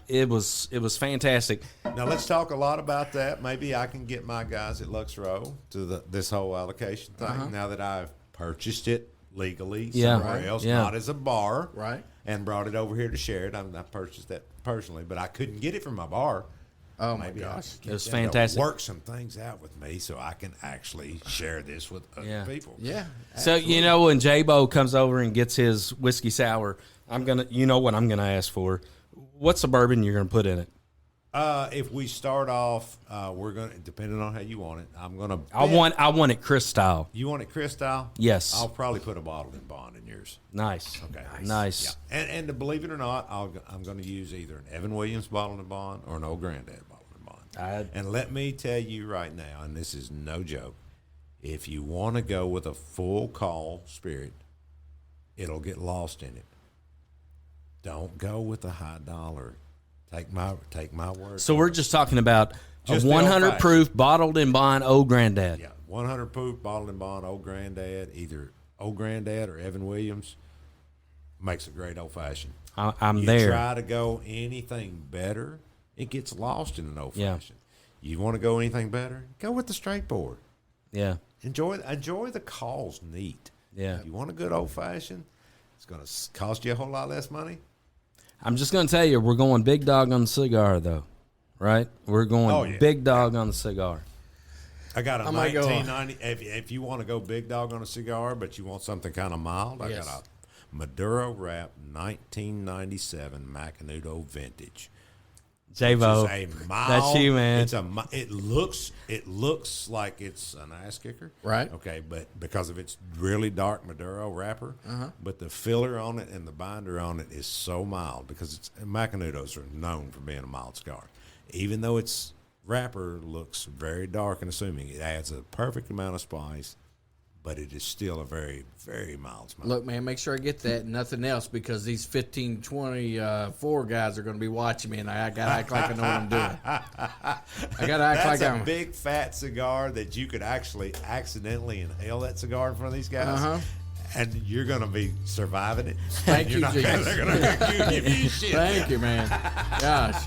It was fantastic. Now, let's talk a lot about that. Maybe I can get my guys at Lux Row to this whole allocation thing now that I've purchased it legally Yeah. somewhere else, Yeah. not as a bar. Right. And brought it over here to share it. I purchased that personally, but I couldn't get it from my bar. Oh, my Maybe gosh. I It was can fantastic. work some things out with me so I can actually share this with other people. Yeah. So you know when J-Bo comes over and gets his whiskey sour, you know what I'm gonna ask for. What's the bourbon you're gonna put in it? If we start off, we're gonna, depending on how you want it, I'm gonna. I want it Chris style. You want it Chris style? Yes. I'll probably put a bottled in bond in yours. Nice. Okay. Nice. Yeah. And to believe it or not, I'm going to use either an Evan Williams bottled in bond or an Old Granddad bottled in bond. And let me tell you right now, and this is no joke, if you want to go with a full call spirit, it'll get lost in it. Don't go with a high dollar. Take my word. So we're just talking about Just a the 100 old-fashioned. proof bottled in bond Old Granddad. Yeah, 100 proof bottled in bond Old Granddad, either Old Granddad or Evan Williams, makes a great old fashioned. I'm you there. Try to go anything better, it gets lost in an old Yeah. fashioned. You want to go anything better, go with the straight board. Yeah. Enjoy the calls neat. Yeah. If you want a good old fashioned, it's going to cost you a whole lot less money. I'm just going to tell you, we're going big dog on the cigar, though, right? We're going big dog on the cigar. I got a I might go- 1990. If you want to go big dog on a cigar, but you want something kind of mild, I Yes. got a Maduro Wrap 1997 Macanudo Vintage. J-Bo, It's a mild, that's you, man. it looks like it's an ass kicker, Right. Okay, but because of its really dark Maduro wrapper, but the filler on it and the binder on it is so mild because Macanudos are known for being a mild cigar. Even though its wrapper looks very dark and assuming, it adds a perfect amount of spice, but it is still a very, very mild smell. Look, man, make sure I get that and nothing else because these 1524 guys are going to be watching me, and I got to act like I know what I'm doing. I got to act That's like a I'm big fat cigar that you could actually accidentally inhale that cigar in front of these guys, and you're going to be surviving it. Thank you, Jesus. They're going to give you shit. Thank you, man. Gosh.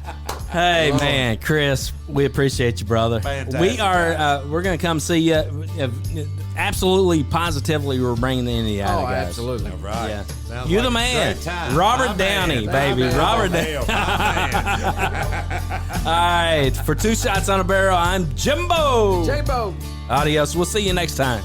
Hey, man, Chris, we appreciate you, brother. Fantastic, We are, guys. we're going to come see you. Absolutely, positively, we're bringing the Indiana Oh, guys. absolutely. All right. Yeah. Sounds You like the a man. great time. Robert My Downey, man. baby. My man. Robert My Downey. man. All right, for 2 Shots on a Barrel, I'm Jimbo. J-Bo. Adios. We'll see you next time.